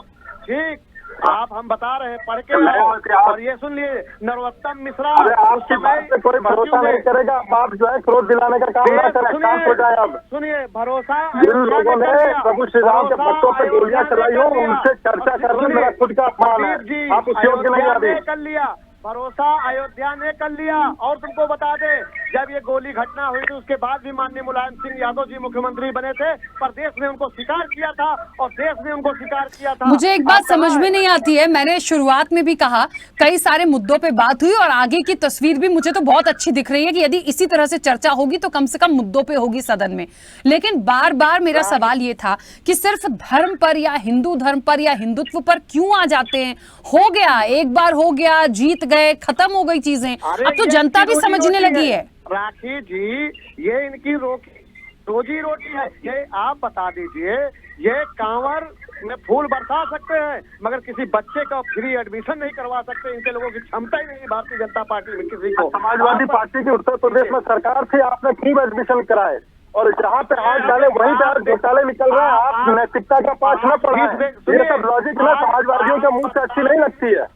ठीक, आप हम बता रहे हैं, पढ़ के और ये सुन लिए, नरोत्तम मिश्रा आपकी बात पे कोई भरोसा नहीं करेगा। आप जो है क्रोध दिलाने का काम ना करें, शांत हो जाए। अब सुनिए, भरोसा जिन लोगों ने प्रभु श्री राम के भक्तों पे गोलियां चलाई हो उनसे चर्चा करना मेरा खुद का अपमान है। आप उस योग्य नहीं अभी कर लिया, भरोसा अयोध्या ने कर लिया। और तुमको बता दे, जब ये गोली घटना हुई थी उसके बाद भी माननीय मुलायम सिंह यादव जी मुख्यमंत्री बने थे, पर देश ने उनको स्वीकार किया था और देश ने उनको स्वीकार किया था। मुझे एक बात समझ में नहीं आती है, मैंने शुरुआत में भी कहा कई सारे मुद्दों पे बात हुई और आगे की तस्वीर भी मुझे तो बहुत अच्छी दिख रही है कि यदि इसी तरह से चर्चा होगी तो कम से कम मुद्दों पे होगी सदन में। लेकिन बार बार मेरा सवाल ये था कि सिर्फ धर्म पर या हिंदू धर्म पर या हिंदुत्व पर क्यों आ जाते हैं? हो गया, एक बार हो गया, जीत गए, खत्म हो गई चीजें। अब तो जनता भी समझने लगी है। राखी जी, ये इनकी रोजी रोटी है। ये आप बता दीजिए, ये कांवर में फूल बरसा सकते हैं मगर किसी बच्चे का फ्री एडमिशन नहीं करवा सकते। इनके लोगों की क्षमता ही नहीं भारतीय जनता पार्टी में किसी को। समाजवादी पार्टी की उत्तर प्रदेश में सरकार थी, आपने खूब एडमिशन कराए और जहाँ पे हाथ डाले वहीं पे आज घोटाले निकल रहे हैं। आप नैतिकता का पाठ न पढ़ाएं। ये सब लॉजिक ना समाजवादियों के मुंह से अच्छी नहीं लगती है।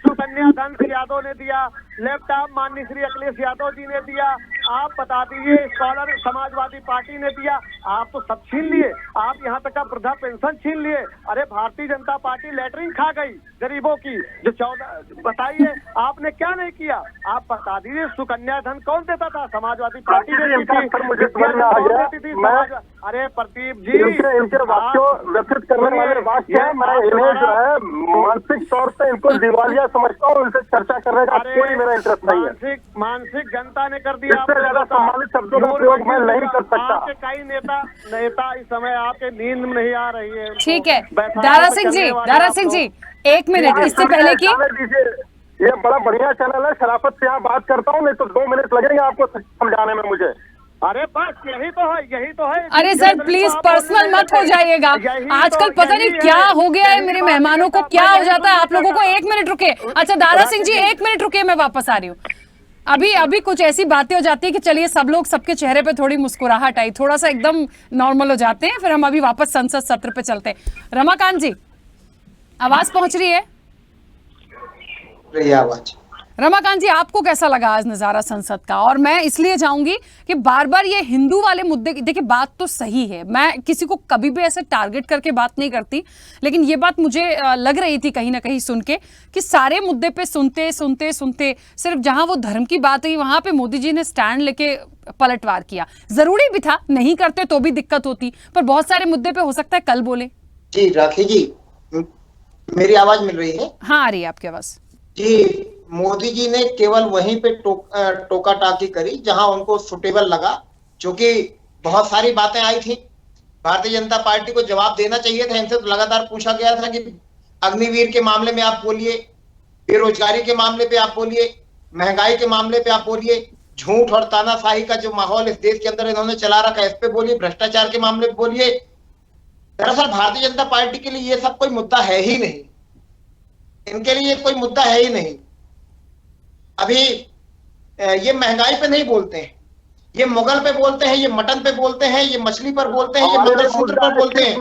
सुकन्या धन श्री यादव ने दिया, लैपटॉप माननीय श्री अखिलेश यादव जी ने दिया, आप बता दीजिए स्कॉलर समाजवादी पार्टी ने दिया। आप तो सब छीन लिए, आप यहाँ तक का वृद्धा पेंशन छीन लिए। अरे भारतीय जनता पार्टी लेटरिन खा गई गरीबों की, जो 14, बताइए आपने क्या नहीं किया? आप बता दीजिए, सुकन्या धन कौन देता था? समाजवादी पार्टी देती थी। अरे प्रदीप जी, इनके वाक्यों व्यथित करने वाले वाक्य, मैं इन्हें जो है मानसिक तौर पे इनको दिवालिया समझता हूँ। इनसे चर्चा करने का कोई मेरा इंटरेस्ट नहीं है। मानसिक जनता ने कर दिया। इससे ज्यादा सम्मानित शब्दों का प्रयोग मैं नहीं कर सकता। आपके कई नेता इस समय आपके नींद में नहीं आ रही है। ठीक है, दारा सिंह जी एक मिनट, इससे पहले कि ये बड़ा बढ़िया चैनल है, शराफत से यहाँ बात करता हूँ, नहीं तो 2 मिनट लगेंगे आपको समझाने में मुझे। अरे बस यही तो है, यही तो है। अरे सर प्लीज पर्सनल मत हो जाइएगा, आजकल पता नहीं क्या हो गया है, मेरे मेहमानों को क्या हो जाता है। आप लोगों को 1 मिनट रुके। अच्छा दारा सिंह जी 1 मिनट रुके, मैं वापस आ रही हूँ। अभी कुछ ऐसी बातें हो जाती है कि चलिए सब लोग, सबके चेहरे पे थोड़ी मुस्कुराहट आई, थोड़ा सा एकदम नॉर्मल हो जाते हैं, फिर हम अभी वापस संसद सत्र पे चलते हैं। रमाकांत जी आवाज पहुंच रही है? आवाज। रमाकांत जी आपको कैसा लगा आज नजारा संसद का? और मैं इसलिए जाऊंगी कि बार बार ये हिंदू वाले मुद्दे, देखिए बात तो सही है, मैं किसी को कभी भी ऐसे टारगेट करके बात नहीं करती, लेकिन ये बात मुझे लग रही थी कहीं ना कहीं सुन के कि सारे मुद्दे पे सुनते सुनते सुनते सिर्फ जहां वो धर्म की बात हुई वहां पे मोदी जी ने स्टैंड लेके पलटवार किया। जरूरी भी था, नहीं करते तो भी दिक्कत होती, पर बहुत सारे मुद्दे पे हो सकता है कल बोले। जी राखी जी मेरी आवाज मिल रही है? हाँ आ रही है आपकी आवाज जी। मोदी जी ने केवल वहीं पे टोका टाकी करी जहां उनको सुटेबल लगा, क्योंकि बहुत सारी बातें आई थी। भारतीय जनता पार्टी को जवाब देना चाहिए था। इनसे तो लगातार पूछा गया था कि अग्निवीर के मामले में आप बोलिए, बेरोजगारी के मामले पे आप बोलिए, महंगाई के मामले पे आप बोलिए, झूठ और तानाशाही का जो माहौल इस देश के अंदर इन्होंने चला रखा है इस पे बोलिए, भ्रष्टाचार के मामले पे बोलिए। दरअसल भारतीय जनता पार्टी के लिए ये सब कोई मुद्दा है ही नहीं, इनके लिए कोई मुद्दा है ही नहीं। अभी ये महंगाई पे नहीं बोलते हैं, ये मुगल पे बोलते हैं, ये मटन पे बोलते हैं, ये मछली पर बोलते हैं, ये मंगलसूत्र पर बोलते हैं।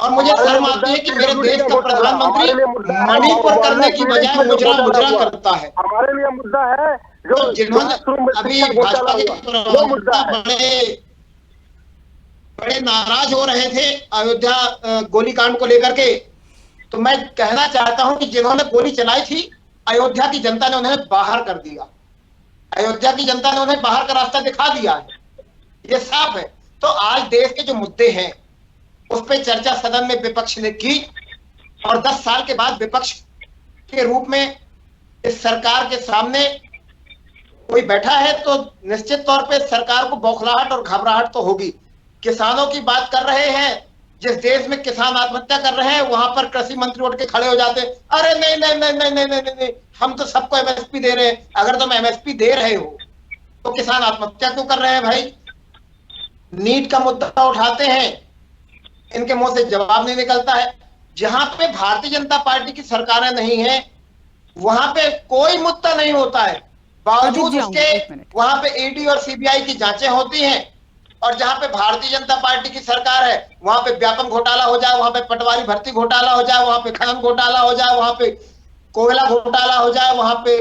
और मुझे शर्म आती है कि मेरे देश का प्रधानमंत्री मणिपुर करने की बजाय मुजरा करता है। हमारे लिए मुद्दा है जो जिन्होंने अभी भाजपा के बड़े नाराज हो रहे थे अयोध्या गोलीकांड को लेकर के, तो मैं कहना चाहता हूं कि जिन्होंने गोली चलाई थी अयोध्या की जनता ने उन्हें बाहर कर दिया, अयोध्या की जनता ने उन्हें बाहर का रास्ता दिखा दिया है, ये साफ है। तो आज देश के जो मुद्दे हैं उस पर चर्चा सदन में विपक्ष ने की, और 10 साल के बाद विपक्ष के रूप में इस सरकार के सामने कोई बैठा है तो निश्चित तौर पे सरकार को बौखलाहट और घबराहट तो होगी। किसानों की बात कर रहे हैं, जिस देश में किसान आत्महत्या कर रहे हैं वहां पर कृषि मंत्री उठ के खड़े हो जाते हैं, अरे नहीं नहीं नहीं नहीं नहीं नहीं नहीं, हम तो सबको एमएसपी दे रहे हैं। अगर तुम एमएसपी दे रहे हो तो किसान आत्महत्या क्यों कर रहे हैं भाई? नीट का मुद्दा उठाते हैं, इनके मुंह से जवाब नहीं निकलता है। जहां पे भारतीय जनता पार्टी की सरकारें नहीं है वहां पे कोई मुद्दा नहीं होता है, बावजूद उसके वहां पे ईडी और सीबीआई की जांचें होती हैं। और जहां पे भारतीय जनता पार्टी की सरकार है वहां पे व्यापम घोटाला हो जाए, वहां पे पटवारी भर्ती घोटाला हो जाए, वहां पे खनन घोटाला हो जाए, वहां पे कोयला घोटाला हो जाए, वहां पे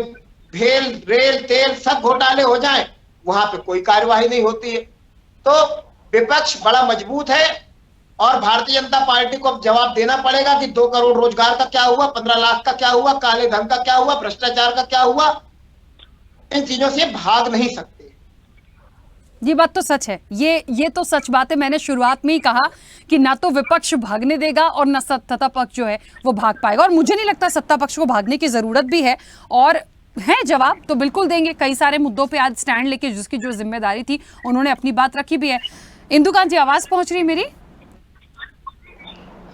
भेल रेल तेल सब घोटाले हो जाए, वहां पे कोई कार्यवाही नहीं होती है। तो विपक्ष बड़ा मजबूत है और भारतीय जनता पार्टी को अब जवाब देना पड़ेगा कि 2 करोड़ रोजगार का क्या हुआ, 15 लाख का क्या हुआ, काले धन का क्या हुआ, भ्रष्टाचार का क्या हुआ। इन चीजों से भाग नहीं सकते। ये बात तो सच है, ये तो सच बात है। मैंने शुरुआत में ही कहा कि ना तो विपक्ष भागने देगा और ना सत्ता पक्ष जो है वो भाग पाएगा, और मुझे नहीं लगता सत्ता पक्ष को भागने की जरूरत भी है। और है जवाब तो बिल्कुल देंगे, कई सारे मुद्दों पे आज स्टैंड लेके जिसकी जो जिम्मेदारी थी उन्होंने अपनी बात रखी भी है। इंदुकांत जी आवाज पहुंच रही है मेरी?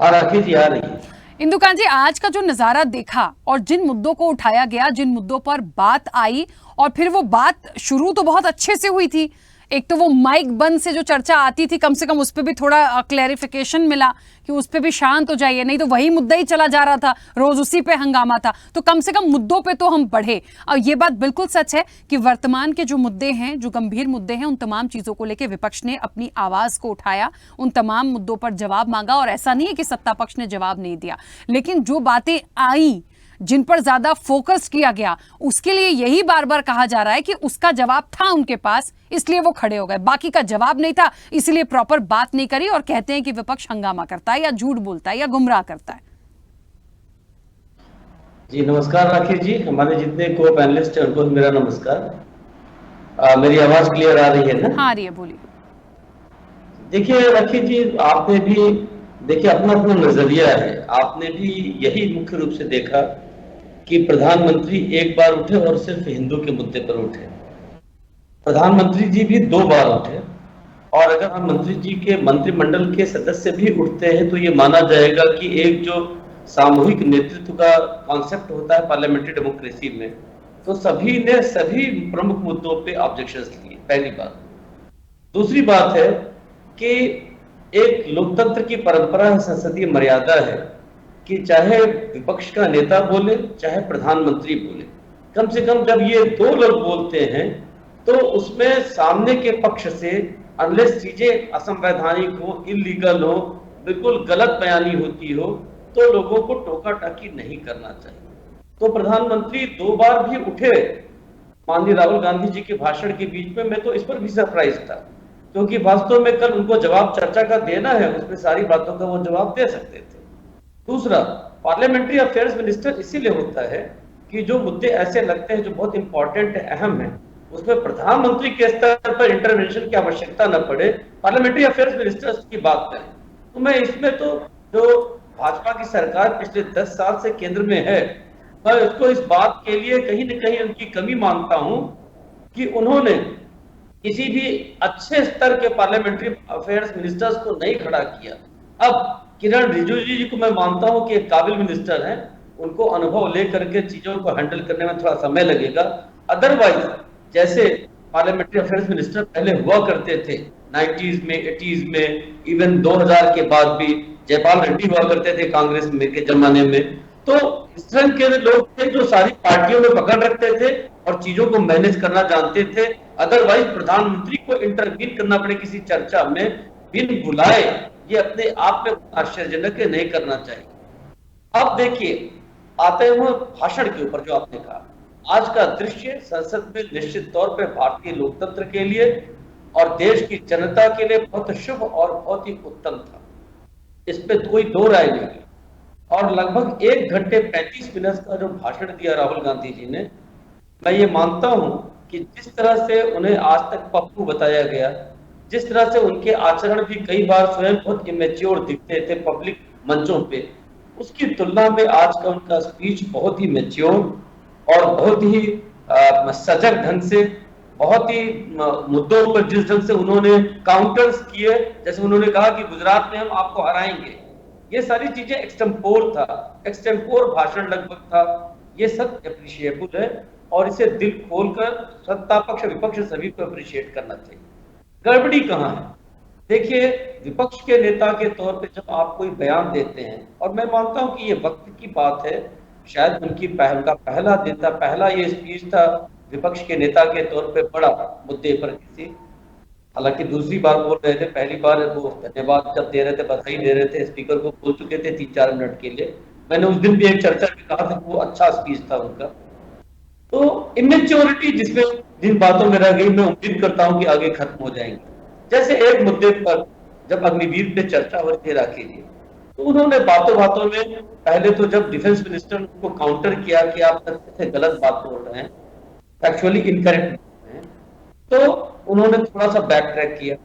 राखी जी आ रही है। इंदुकांत जी आज का जो नजारा देखा और जिन मुद्दों को उठाया गया, जिन मुद्दों पर बात आई, और फिर वो बात शुरू तो बहुत अच्छे से हुई थी। एक तो वो माइक बंद से जो चर्चा आती थी, कम से कम उस पर भी थोड़ा क्लैरिफिकेशन मिला कि उस पर भी शांत हो जाइए, नहीं तो वही मुद्दा ही चला जा रहा था, रोज उसी पे हंगामा था। तो कम से कम मुद्दों पे तो हम बढ़े। और ये बात बिल्कुल सच है कि वर्तमान के जो मुद्दे हैं, जो गंभीर मुद्दे हैं, उन तमाम चीजों को लेकर विपक्ष ने अपनी आवाज को उठाया, उन तमाम मुद्दों पर जवाब मांगा। और ऐसा नहीं है कि सत्ता पक्ष ने जवाब नहीं दिया, लेकिन जो बातें आई, जिन पर ज्यादा फोकस किया गया, उसके लिए यही बार बार कहा जा रहा है कि उसका जवाब था उनके पास, इसलिए वो खड़े हो गए। बाकी का जवाब नहीं था, इसलिए प्रॉपर बात नहीं करी, और कहते हैं कि विपक्ष हंगामा करता है या झूठ बोलता है या गुमराह करता है। जी नमस्कार राखी जी, हमारे जितने को पैनलिस्ट हैं उनको मेरा नमस्कार। मेरी आवाज क्लियर आ रही है ना? हाँ आ रही है, बोलिए। देखिए राखी जी, आपने भी देखिए अपना अपना नजरिया है, आपने भी यही मुख्य रूप से देखा कि प्रधानमंत्री एक बार उठे और सिर्फ हिंदू के मुद्दे पर उठे। प्रधानमंत्री जी भी 2 बार उठे, और अगर हम मंत्री जी के मंत्रिमंडल के सदस्य भी उठते हैं तो ये माना जाएगा कि एक जो सामूहिक नेतृत्व का कॉन्सेप्ट होता है पार्लियामेंट्री डेमोक्रेसी में, तो सभी ने सभी प्रमुख मुद्दों पे ऑब्जेक्शंस लिए, पहली बात। दूसरी बात है कि एक लोकतंत्र की परंपरा है, संसदीय मर्यादा है कि चाहे विपक्ष का नेता बोले चाहे प्रधानमंत्री बोले, कम से कम जब ये दो लोग बोलते हैं तो उसमें सामने के पक्ष से अनलेस चीजें असंवैधानिक हो, इलीगल हो, बिल्कुल गलत बयानी होती हो, तो लोगों को टोका टाकी नहीं करना चाहिए। तो प्रधानमंत्री 2 बार भी उठे माननीय राहुल गांधी जी के भाषण के बीच में, मैं तो इस पर भी सरप्राइज था, क्योंकि वास्तव में कल उनको जवाब चर्चा का देना है, उसमें सारी बातों का वो जवाब दे सकते थे। दूसरा, पार्लियामेंट्री अफेयर्स मिनिस्टर इसीलिए होता है कि जो मुद्दे ऐसे लगते हैं जो बहुत इंपॉर्टेंट है, अहम है, उसमें प्रधानमंत्री के स्तर पर इंटरवेंशन की आवश्यकता न पड़े, पार्लियामेंट्री अफेयर्स मिनिस्टर्स की बात करें। तो मैं इसमें तो जो भाजपा की सरकार पिछले 10 साल से केंद्र में है, मैं उसको इस बात के लिए कहीं न कहीं उनकी कमी मानता हूं कि उन्होंने किसी भी अच्छे स्तर के पार्लियामेंट्री अफेयर्स मिनिस्टर्स को नहीं खड़ा किया। अब किरण रिजिजू जी को मैं मानता हूं कि एक काबिल मिनिस्टर हैं, उनको अनुभव लेकर के चीजों को हैंडल करने में थोड़ा समय लगेगा। अदरवाइज जैसे पार्लियामेंट्री अफेयर्स मिनिस्टर पहले हुआ करते थे 90s में, 80s में, इवन 2000 के बाद भी जयपाल रेड्डी हुआ करते थे कांग्रेस में के जमाने में, तो इस तरह के लोग थे जो सारी पार्टियों में पकड़ रखते थे और चीजों को मैनेज करना जानते थे। अदरवाइज प्रधानमंत्री को इंटरवीन करना पड़े किसी चर्चा में बिन बुलाए, ये अपने आप में आश्चर्यजनक नहीं करना चाहिए। अब देखिए, आते हैं भाषण के ऊपर जो आपने कहा, आज का दृश्य संसद में निश्चित तौर पे भारतीय लोकतंत्र के लिए और देश की जनता के लिए बहुत शुभ और बहुत ही उत्तम था, इस पे कोई दो राय नहीं है। और लगभग 1 घंटे 35 मिनट का जो भाषण दिया राहुल गांधी जी ने, मैं ये मानता हूं कि जिस तरह से उन्हें आज तक पप्पू बताया गया, जिस तरह से उनके आचरण भी कई बार स्वयं बहुत इमेच्योर दिखते थे पब्लिक मंचों पे, उसकी तुलना में आज का उनका स्पीच बहुत ही मैच्योर और बहुत ही सजग ढंग से, बहुत ही मुद्दों पर जिस ढंग से उन्होंने काउंटर्स किए, जैसे उन्होंने कहा कि गुजरात में हम आपको हराएंगे, ये सारी चीजें एक्सटेम्पोर था, एक्सटेम्पोर भाषण लगभग था, ये सब एप्रिशिएबल है और इसे दिल खोलकर सत्ता पक्ष विपक्ष सभी को अप्रिशिएट करना चाहिए। गड़बड़ी कहाँ है? देखिए, विपक्ष के नेता के तौर पे जब आप कोई बयान देते हैं, और मैं मानता हूं कि ये वक्त की बात है, शायद उनका पहला दिन था, पहला ये स्पीच था विपक्ष के नेता के तौर पे बड़ा मुद्दे पर किसी, हालांकि दूसरी बार बोल रहे थे, पहली बार वो धन्यवाद जब दे रहे थे, बधाई दे रहे थे, स्पीकर को बोल चुके थे 3-4 मिनट के लिए। मैंने उस दिन भी एक चर्चा में कहा था कि वो अच्छा स्पीच था उनका। तो इमेच्योरिटी जिसमें जिन बातों में रह गई, मैं उम्मीद करता हूं कि आगे खत्म हो जाएंगे। जैसे एक मुद्दे पर जब अग्निवीर पे चर्चा हो रही थी राखी जी, तो उन्होंने बातों बातों में पहले तो जब डिफेंस मिनिस्टर को काउंटर किया कि आप से गलत बात बोल रहे हैं, एक्चुअली इनकरेक्ट हैं, तो उन्होंने थोड़ा सा बैक ट्रैक किया।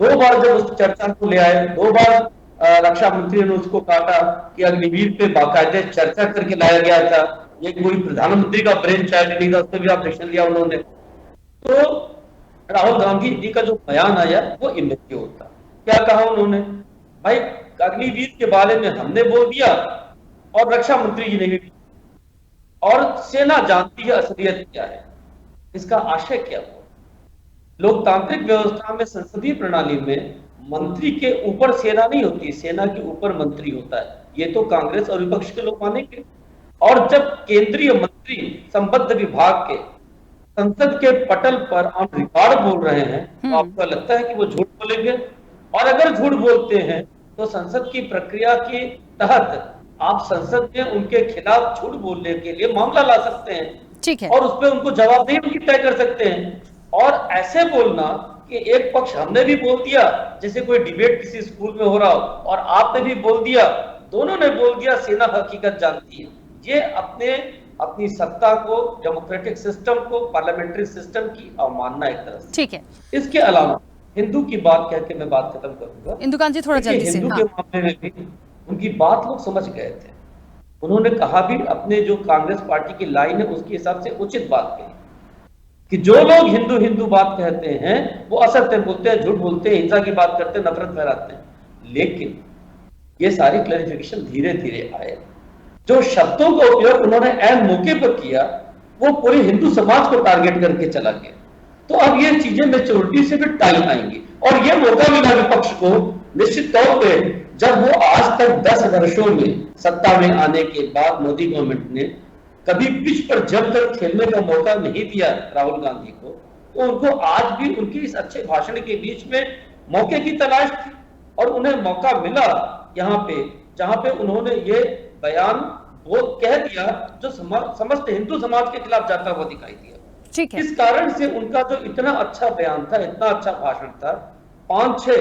2 बार जब उस चर्चा को ले आए, 2 बार रक्षा मंत्री ने उसको काटा कि अग्निवीर पे बाकायदे चर्चा करके लाया गया था, ये कोई प्रधानमंत्री का ब्रेन चाइल्ड नहीं था, उस पर भी ऑब्जेक्शन लिया उन्होंने। तो राहुल गांधी जी का जो बयान आया वो इमेच्योर था। क्या कहा उन्होंने? भाई, अग्निवीर के बारे में हमने बोल दिया और रक्षा मंत्री जी ने भी, और सेना जानती है असलियत क्या है, इसका आशय क्या हुआ? लोकतांत्रिक व्यवस्था में, संसदीय प्रणाली में मंत्री के ऊपर सेना नहीं होती, सेना के ऊपर मंत्री होता है। ये तो कांग्रेस और विपक्ष के लोग मानेंगे। और जब केंद्रीय मंत्री संबद्ध विभाग के संसद के पटल पर ऑन रिकॉर्ड बोल रहे हैं, तो आपको लगता है कि वो झूठ बोलेंगे? और अगर झूठ बोलते हैं तो संसद की प्रक्रिया के तहत आप संसद में उनके खिलाफ झूठ बोलने के लिए मामला ला सकते हैं, ठीक है, और उस पर उनको जवाबदेही उनकी तय कर सकते हैं। और ऐसे बोलना कि एक पक्ष हमने भी बोल दिया, जैसे कोई डिबेट किसी स्कूल में हो रहा हो और आपने भी बोल दिया, दोनों ने बोल दिया, सेना हकीकत जानती है, ये अपनी सत्ता को, डेमोक्रेटिक सिस्टम को, पार्लियामेंट्री सिस्टम की अवमानना एक तरह से। ठीक है। इसके अलावा हिंदू की बात कह के मैं बात खत्म करूंगा। इंदुकांत जी थोड़ा जल्दी से। हिंदू के मामले में भी उनकी बात लोग समझ गए थे। उन्होंने कहा भी, अपने जो कांग्रेस पार्टी की लाइन है उसके हिसाब से उचित बात कही कि जो लोग हिंदू हिंदू बात कहते हैं वो असत्य बोलते हैं, झूठ बोलते हैं, हिंसा की बात करते हैं, नफरत फैलाते हैं। लेकिन ये सारी क्लैरिफिकेशन धीरे धीरे आए। जो शब्दों का उपयोग उन्होंने ऐन मौके पर किया वो पूरे हिंदू समाज को टारगेट करके चला गया। तो अब ये चीजें मैच्योरिटी से भी टाइम आएंगी और ये मौका मिला विपक्ष को निश्चित तौर पे, जब वो आज तक 10 वर्षों में सत्ता में आने के बाद मोदी गवर्नमेंट ने कभी पिच पर जमकर खेलने का मौका नहीं दिया राहुल गांधी को, तो उनको आज भी उनकी इस अच्छे भाषण के बीच में मौके की तलाश थी और उन्हें मौका मिला यहाँ पे, जहां पे उन्होंने ये बयान वो कह दिया जो समस्त हिंदू समाज के खिलाफ जाता हुआ दिखाई दिया। ठीक है। इस कारण से उनका जो इतना अच्छा बयान था, इतना अच्छा भाषण था, 5-6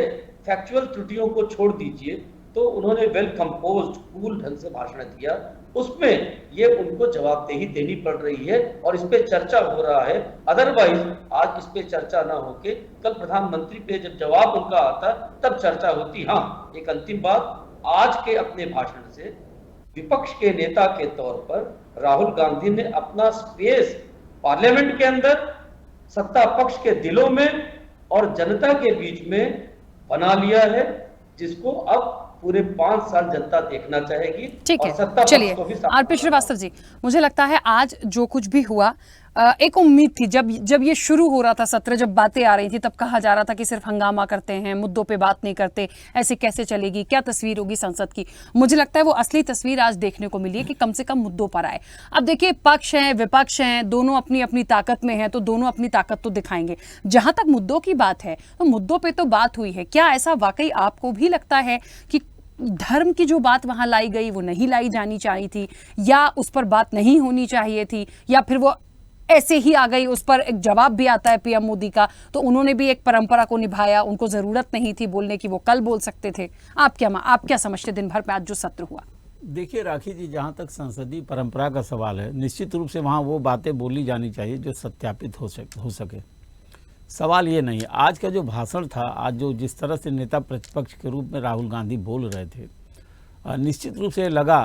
फैक्चुअल त्रुटियों को छोड़ दीजिए तो उन्होंने वेल कंपोज्ड कूल ढंग से भाषण दिया। उसमें ये उनको जवाबदेही देनी पड़ रही है और इस पे चर्चा हो रहा है। अदरवाइज आज इस पे चर्चा ना होके कल प्रधानमंत्री पे जब जवाब उनका आता तब चर्चा होती। हाँ, एक अंतिम बात, आज के अपने भाषण से विपक्ष के नेता के तौर पर राहुल गांधी ने अपना स्पेस पार्लियामेंट के अंदर, सत्ता पक्ष के दिलों में और जनता के बीच में बना लिया है, जिसको अब पूरे 5 साल जनता देखना चाहेगी। ठीक है, चलिए आरपी श्रीवास्तव जी, मुझे लगता है आज जो कुछ भी हुआ, एक उम्मीद थी जब ये शुरू हो रहा था सत्र, जब बातें आ रही थी तब कहा जा रहा था कि सिर्फ हंगामा करते हैं, मुद्दों पे बात नहीं करते, ऐसे कैसे चलेगी, क्या तस्वीर होगी संसद की। मुझे लगता है वो असली तस्वीर आज देखने को मिली है कि कम से कम मुद्दों पर आए। अब देखिए, पक्ष हैं विपक्ष हैं, दोनों अपनी अपनी ताकत में हैं, तो दोनों अपनी ताकत तो दिखाएंगे। जहां तक मुद्दों की बात है तो मुद्दों पे तो बात हुई है। क्या ऐसा वाकई आपको भी लगता है कि धर्म की जो बात वहां लाई गई वो नहीं लाई जानी चाहिए थी, या उस पर बात नहीं होनी चाहिए थी, या फिर वो ऐसे ही आ गई? उस पर एक जवाब भी आता है पीएम मोदी का, तो उन्होंने भी एक परंपरा को निभाया, उनको जरूरत नहीं थी बोलने की, वो कल बोल सकते थे। आप क्या समझते दिन भर में आज जो सत्र हुआ? देखिए राखी जी, जहाँ तक संसदीय परंपरा का सवाल है, निश्चित रूप से वहाँ वो बातें बोली जानी चाहिए जो सत्यापित हो सके। सवाल ये नहीं है। आज का जो भाषण था, आज जो जिस तरह से नेता प्रतिपक्ष के रूप में राहुल गांधी बोल रहे थे, निश्चित रूप से लगा,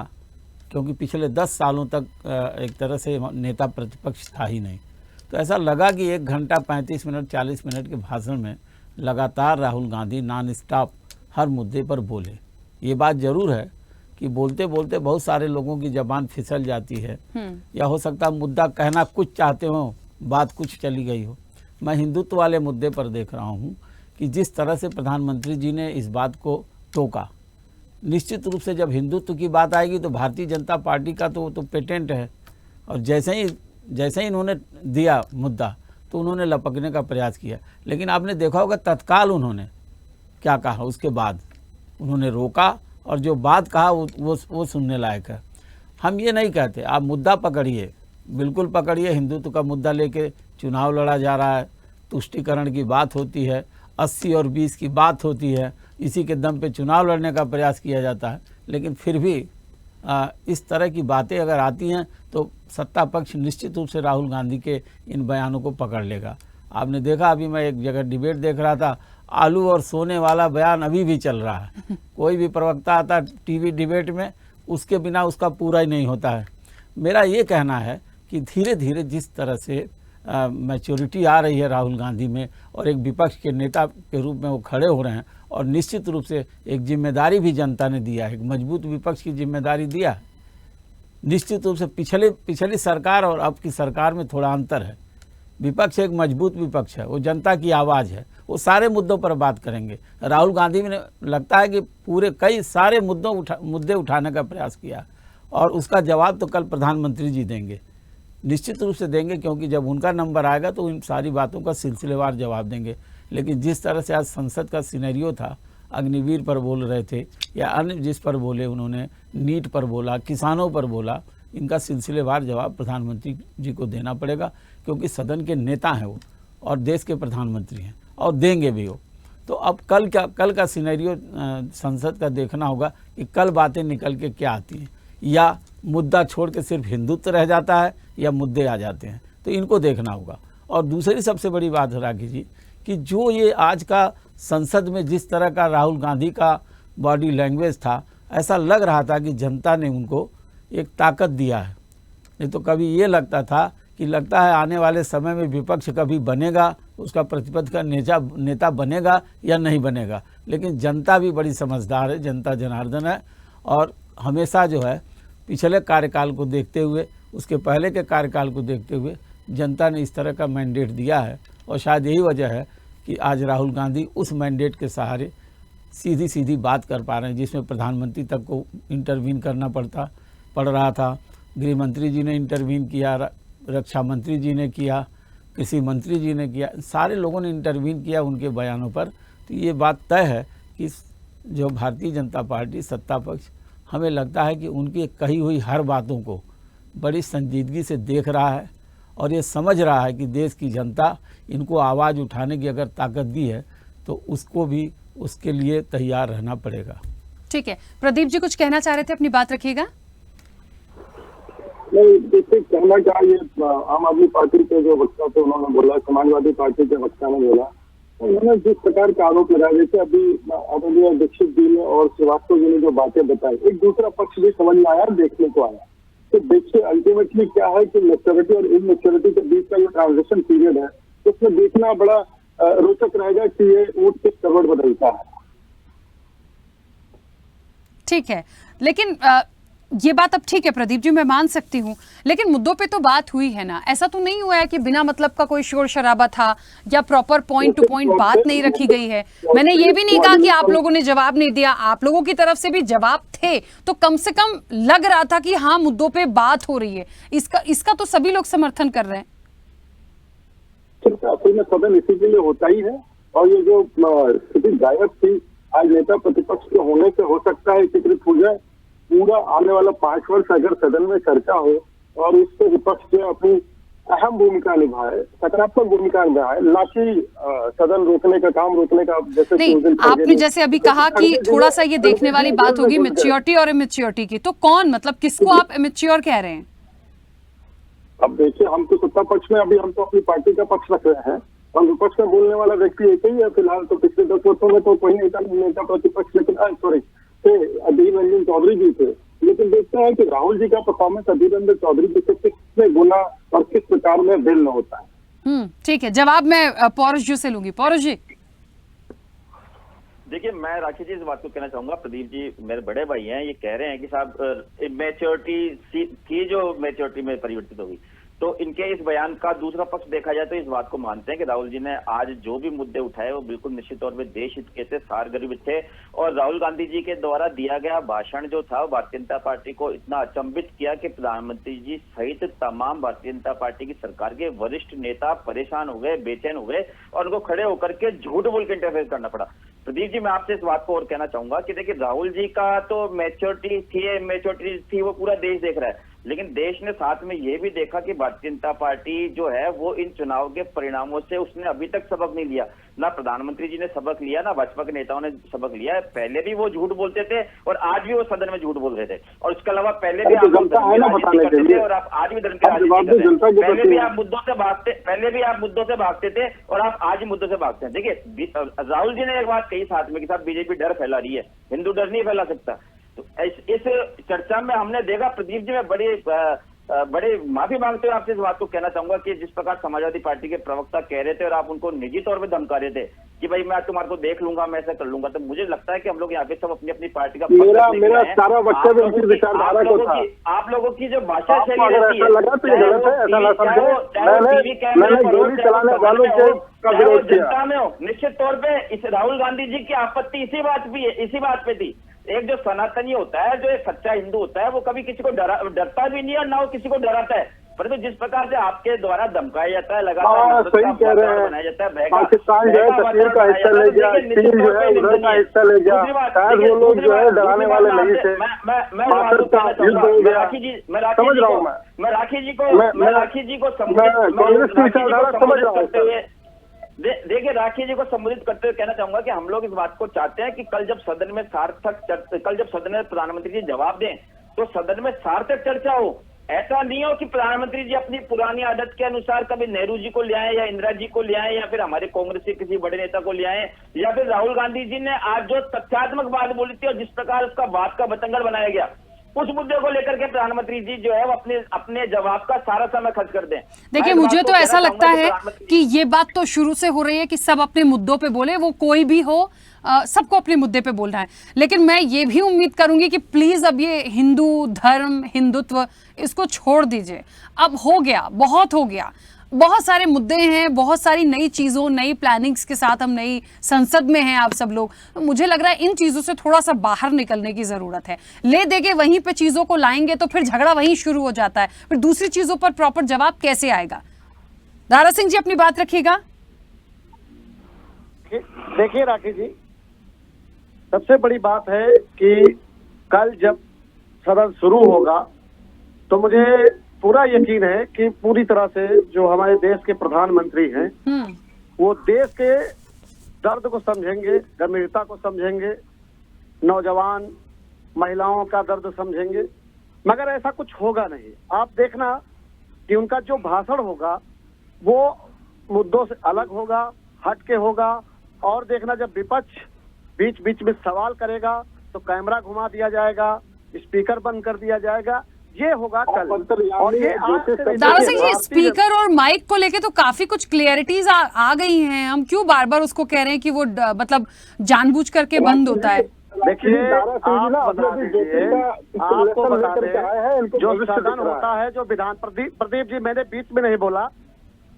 क्योंकि पिछले 10 सालों तक एक तरह से नेता प्रतिपक्ष था ही नहीं, तो ऐसा लगा कि 1 घंटा 35 मिनट 40 मिनट के भाषण में लगातार राहुल गांधी नॉन स्टॉप हर मुद्दे पर बोले। ये बात जरूर है कि बोलते बोलते बहुत सारे लोगों की जबान फिसल जाती है, या हो सकता है मुद्दा कहना कुछ चाहते हो, बात कुछ चली गई हो। मैं हिंदुत्व वाले मुद्दे पर देख रहा हूँ कि जिस तरह से प्रधानमंत्री जी ने इस बात को टोका, निश्चित रूप से जब हिंदुत्व की बात आएगी तो भारतीय जनता पार्टी का तो पेटेंट है, और जैसे ही इन्होंने दिया मुद्दा तो उन्होंने लपकने का प्रयास किया। लेकिन आपने देखा होगा तत्काल उन्होंने क्या कहा, उसके बाद उन्होंने रोका, और जो बात कहा वो सुनने लायक है। हम ये नहीं कहते आप मुद्दा पकड़िए, बिल्कुल पकड़िए। हिंदुत्व का मुद्दा लेके चुनाव लड़ा जा रहा है, तुष्टीकरण की बात होती है, 80 और 20 की बात होती है, इसी के दम पे चुनाव लड़ने का प्रयास किया जाता है। लेकिन फिर भी इस तरह की बातें अगर आती हैं तो सत्ता पक्ष निश्चित रूप से राहुल गांधी के इन बयानों को पकड़ लेगा। आपने देखा, अभी मैं एक जगह डिबेट देख रहा था, आलू और सोने वाला बयान अभी भी चल रहा है। कोई भी प्रवक्ता आता टीवी डिबेट में, उसके बिना उसका पूरा ही नहीं होता है। मेरा ये कहना है कि धीरे धीरे जिस तरह से मैच्योरिटी आ रही है राहुल गांधी में, और एक विपक्ष के नेता के रूप में वो खड़े हो रहे हैं, और निश्चित रूप से एक जिम्मेदारी भी जनता ने दिया है, एक मजबूत विपक्ष की जिम्मेदारी दिया है। निश्चित रूप से पिछली सरकार और अब की सरकार में थोड़ा अंतर है। विपक्ष एक मजबूत विपक्ष है, वो जनता की आवाज़ है, वो सारे मुद्दों पर बात करेंगे। राहुल गांधी ने लगता है कि पूरे कई सारे मुद्दे उठाने का प्रयास किया, और उसका जवाब तो कल प्रधानमंत्री जी देंगे, निश्चित रूप से देंगे, क्योंकि जब उनका नंबर आएगा तो इन सारी बातों का सिलसिलेवार जवाब देंगे। लेकिन जिस तरह से आज संसद का सिनेरियो था, अग्निवीर पर बोल रहे थे या अन्य जिस पर बोले, उन्होंने नीट पर बोला, किसानों पर बोला, इनका सिलसिलेवार जवाब प्रधानमंत्री जी को देना पड़ेगा, क्योंकि सदन के नेता हैं वो और देश के प्रधानमंत्री हैं, और देंगे भी वो। तो अब कल का सिनेरियो संसद का देखना होगा कि कल बातें निकल के क्या आती हैं, या मुद्दा छोड़ के सिर्फ हिंदुत्व रह जाता है या मुद्दे आ जाते हैं, तो इनको देखना होगा। और दूसरी सबसे बड़ी बात है राखी जी, कि जो ये आज का संसद में जिस तरह का राहुल गांधी का बॉडी लैंग्वेज था, ऐसा लग रहा था कि जनता ने उनको एक ताकत दिया है। नहीं तो कभी ये लगता था कि लगता है आने वाले समय में विपक्ष कभी बनेगा उसका प्रतिपक्ष का नेता बनेगा या नहीं बनेगा। लेकिन जनता भी बड़ी समझदार है, जनता जनार्दन है, और हमेशा जो है पिछले कार्यकाल को देखते हुए, उसके पहले के कार्यकाल को देखते हुए जनता ने इस तरह का मैंडेट दिया है। और शायद यही वजह है कि आज राहुल गांधी उस मैंडेट के सहारे सीधी सीधी बात कर पा रहे हैं, जिसमें प्रधानमंत्री तक को इंटरवीन करना पड़ रहा था। गृह मंत्री जी ने इंटरवीन किया, रक्षा मंत्री जी ने किया, कृषि मंत्री जी ने किया, सारे लोगों ने इंटरवीन किया उनके बयानों पर। तो ये बात तय है कि जो भारतीय जनता पार्टी सत्ता पक्ष, हमें लगता है कि उनकी कही हुई हर बातों को बड़ी संजीदगी से देख रहा है और ये समझ रहा है कि देश की जनता इनको आवाज़ उठाने की अगर ताकत दी है तो उसको भी उसके लिए तैयार रहना पड़ेगा। ठीक है, प्रदीप जी कुछ कहना चाह रहे थे, अपनी बात रखिएगा। नहीं, देखिए कहना क्या, ये आम आदमी पार्टी के जो वक्ता थे उन्होंने बोला, समाजवादी पार्टी के वक्ता ने बोला, उन्होंने जिस प्रकार का आरोप लगाया, जैसे अभी आदरणीय दीक्षित जी ने और श्रीवास्तव जी ने जो बातें बताई, एक दूसरा पक्ष भी समझ में आया, देखने को आया। तो देखिए अल्टीमेटली क्या है कि मैच्योरिटी और इनमैच्योरिटी के बीच का जो ट्रांजिशन पीरियड है, उसमें देखना बड़ा रोचक रहेगा कि ये ऊंट किस करवट बदलता है। ठीक है, लेकिन ये बात अब ठीक है प्रदीप जी, मैं मान सकती हूँ, लेकिन मुद्दों पे तो बात हुई है ना। ऐसा तो नहीं हुआ है कि बिना मतलब का कोई शोर शराबा था या प्रॉपर पॉइंट टू पॉइंट बात नहीं रखी गई है। मैंने ये भी नहीं कहा कि आप लोगों ने जवाब नहीं दिया, आप लोगों की तरफ से भी जवाब थे, तो कम से कम लग रहा था कि हाँ मुद्दों पे बात हो रही है। इसका तो सभी लोग समर्थन कर रहे हैं। असल में सदन इसी के लिए होता ही है, और ये जो स्थिति गायब थी, आज नेता प्रतिपक्ष के होने से हो सकता है चित्रित हो जाए। पूरा आने वाला 5 वर्ष अगर सदन में चर्चा हो और उससे विपक्ष जो अपनी अहम भूमिका निभाए, सकारात्मक भूमिका निभाए, ना कि सदन रोकने का काम, रोकने का जैसे नहीं, आपने जैसे अभी कहा कि थोड़ा सा ये देखने वाली बात होगी मैच्योरिटी और इमैच्योरिटी की, तो कौन, मतलब किसको आप इमैच्योर कह रहे हैं? अब देखिए, हम तो सत्ता पक्ष में, अभी हम तो अपनी पार्टी का पक्ष रख रहे हैं, और विपक्ष में बोलने वाला व्यक्ति एक ही है फिलहाल। तो पिछले 10 वर्षों में तो कोई नेता प्रतिपक्ष, लेकिन सॉरी अधीर रंजन चौधरी जी थे, लेकिन देखते हैं कि राहुल जी का परफॉर्मेंस अधीर रंजन चौधरी जी से कितने गुना और किस प्रकार में भिन्न होता है। ठीक है, जवाब मैं पौरुष जी से लूंगी। पौरुष जी, देखिए मैं राखी जी इस बात को कहना चाहूंगा, प्रदीप जी मेरे बड़े भाई हैं, ये कह रहे हैं कि साहब मैच्योरिटी की जो मैच्योरिटी में परिवर्तित होगी, तो इनके इस बयान का दूसरा पक्ष देखा जाए तो इस बात को मानते हैं कि राहुल जी ने आज जो भी मुद्दे उठाए वो बिल्कुल निश्चित तौर पे देश हित के थे, सारगर्भित थे। और राहुल गांधी जी के द्वारा दिया गया भाषण जो था वो भारतीय जनता पार्टी को इतना अचंभित किया कि प्रधानमंत्री जी सहित तमाम भारतीय जनता पार्टी की सरकार के वरिष्ठ नेता परेशान हो गए, बेचैन हो गए, और उनको खड़े होकर के झूठ बोल के इंटरफेयर करना पड़ा। प्रदीप जी मैं आपसे इस बात को और कहना चाहूंगा कि देखिए राहुल जी का तो मैच्योरिटी थी, मैच्योरिटी थी, वो पूरा देश देख रहा है, लेकिन देश ने साथ में ये भी देखा कि भारतीय जनता पार्टी जो है वो इन चुनाव के परिणामों से उसने अभी तक सबक नहीं लिया। ना प्रधानमंत्री जी ने सबक लिया, ना भाजपा के नेताओं ने सबक लिया। पहले भी वो झूठ बोलते थे और आज भी वो सदन में झूठ बोल रहे थे, और इसके अलावा पहले भी आप राजनीति करते थे और आप आज भी धर्म की राजनीति करते हैं। पहले भी आप मुद्दों से भागते थे और आप आज भी मुद्दों से भागते हैं। देखिए राहुल जी ने एक बात कही साथ में कि साहब बीजेपी डर फैला रही है, हिंदू डर नहीं फैला सकता। तो इस चर्चा में हमने देखा, प्रदीप जी मैं बड़े माफी मांगते हुए आपसे इस बात को कहना चाहूंगा कि जिस प्रकार समाजवादी पार्टी के प्रवक्ता कह रहे थे और आप उनको निजी तौर पे धमका रहे थे कि भाई मैं तुम्हारे को देख लूंगा, मैं ऐसा कर लूंगा, तो मुझे लगता है कि हम लोग यहाँ पे सब अपनी अपनी पार्टी का मेरा सारा वक्तव्य उनकी विचारधारा को था। आप लोगों की जो भाषा शैली रहती है, जनता में हो, निश्चित तौर पे इस राहुल गांधी जी की आपत्ति इसी बात पे थी। एक जो सनातनी होता है, जो एक सच्चा हिंदू होता है, वो कभी किसी को डरता भी नहीं है और ना वो किसी को डराता है, परंतु जिस प्रकार से आपके द्वारा धमकाया जाता है, लगातार सही कह रहे हैं, बनाया जाता है, पाकिस्तान जो है कश्मीर का हिस्सा ले गया, चीन जो है उधर का हिस्सा ले गया, शायद वो लोग जो है डराने वाले नहीं थे। मैं राखी जी को देखिए राखी जी को संबोधित करते हुए कहना चाहूंगा कि हम लोग इस बात को चाहते हैं कि कल जब सदन में प्रधानमंत्री जी जवाब दें तो सदन में सार्थक चर्चा हो। ऐसा नहीं हो कि प्रधानमंत्री जी अपनी पुरानी आदत के अनुसार कभी नेहरू जी को ले आए या इंदिरा जी को ले आए या फिर हमारे कांग्रेस के किसी बड़े नेता को ले आए, या फिर राहुल गांधी जी ने आज जो तथ्यात्मक बात बोली थी और जिस प्रकार उसका बात का बतंगड़ बनाया गया, उस मुद्दे को लेकर के प्रधानमंत्री जी जो है वो अपने जवाब का सारा समय खर्च कर दें। देखिए, मुझे तो ऐसा लगता है कि ये बात तो शुरू से हो रही है कि सब अपने मुद्दों पे बोले, वो कोई भी हो, सबको अपने मुद्दे पे बोलना है। लेकिन मैं ये भी उम्मीद करूंगी कि प्लीज अब ये हिंदू धर्म, हिंदुत्व, इसको छोड़ दीजिए। अब हो गया, बहुत हो गया। बहुत सारे मुद्दे हैं, बहुत सारी नई चीज़ों, नई प्लानिंग्स के साथ हम नई संसद में हैं आप सब लोग। तो मुझे लग रहा है इन चीज़ों से थोड़ा सा बाहर निकलने की ज़रूरत है। ले दे के वहीं पे चीज़ों को लाएंगे तो फिर झगड़ा वहीं शुरू हो जाता है, फिर दूसरी चीज़ों पर प्रॉपर जवाब कैसे आएगा? दारा सिंह जी, अपनी बात रखिएगा। देखिए राखी जी, सबसे बड़ी बात है कि कल जब सदन शुरू होगा तो मुझे पूरा यकीन है कि पूरी तरह से जो हमारे देश के प्रधानमंत्री हैं वो देश के दर्द को समझेंगे, गंभीरता को समझेंगे, नौजवान महिलाओं का दर्द समझेंगे। मगर ऐसा कुछ होगा नहीं। आप देखना कि उनका जो भाषण होगा वो मुद्दों से अलग होगा, हट के होगा। और देखना, जब विपक्ष बीच बीच में सवाल करेगा तो कैमरा घुमा दिया जाएगा, स्पीकर बंद कर दिया जाएगा। ये होगा कल। और ये दारा सिंह जी, स्पीकर और माइक को लेके तो काफी कुछ क्लियरिटीज आ गई हैं। हम क्यों बार बार उसको कह रहे हैं कि वो मतलब जानबूझ करके बंद होता है? देखिए, आपको बता दें, जो सदन होता है, जो विधान, प्रदीप जी मैंने बीच में नहीं बोला,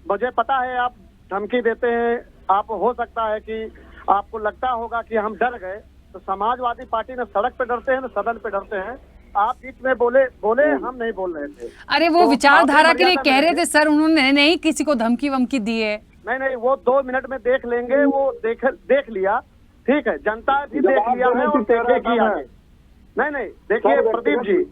मुझे पता है आप धमकी देते हैं। आप हो सकता है कि आपको लगता होगा कि हम डर गए, तो समाजवादी पार्टी ने सड़क पे डरते हैं, न सदन पे डरते हैं। आप बीच में बोले, हम नहीं बोल रहे थे। अरे वो तो विचारधारा के लिए कह रहे थे सर, उन्होंने नहीं किसी को धमकी वमकी दी है। नहीं, वो 2 मिनट में देख लेंगे। वो देख लिया, ठीक है, जनता भी देख लिया है और देखेगी आगे। नहीं, देखिए प्रदीप जी,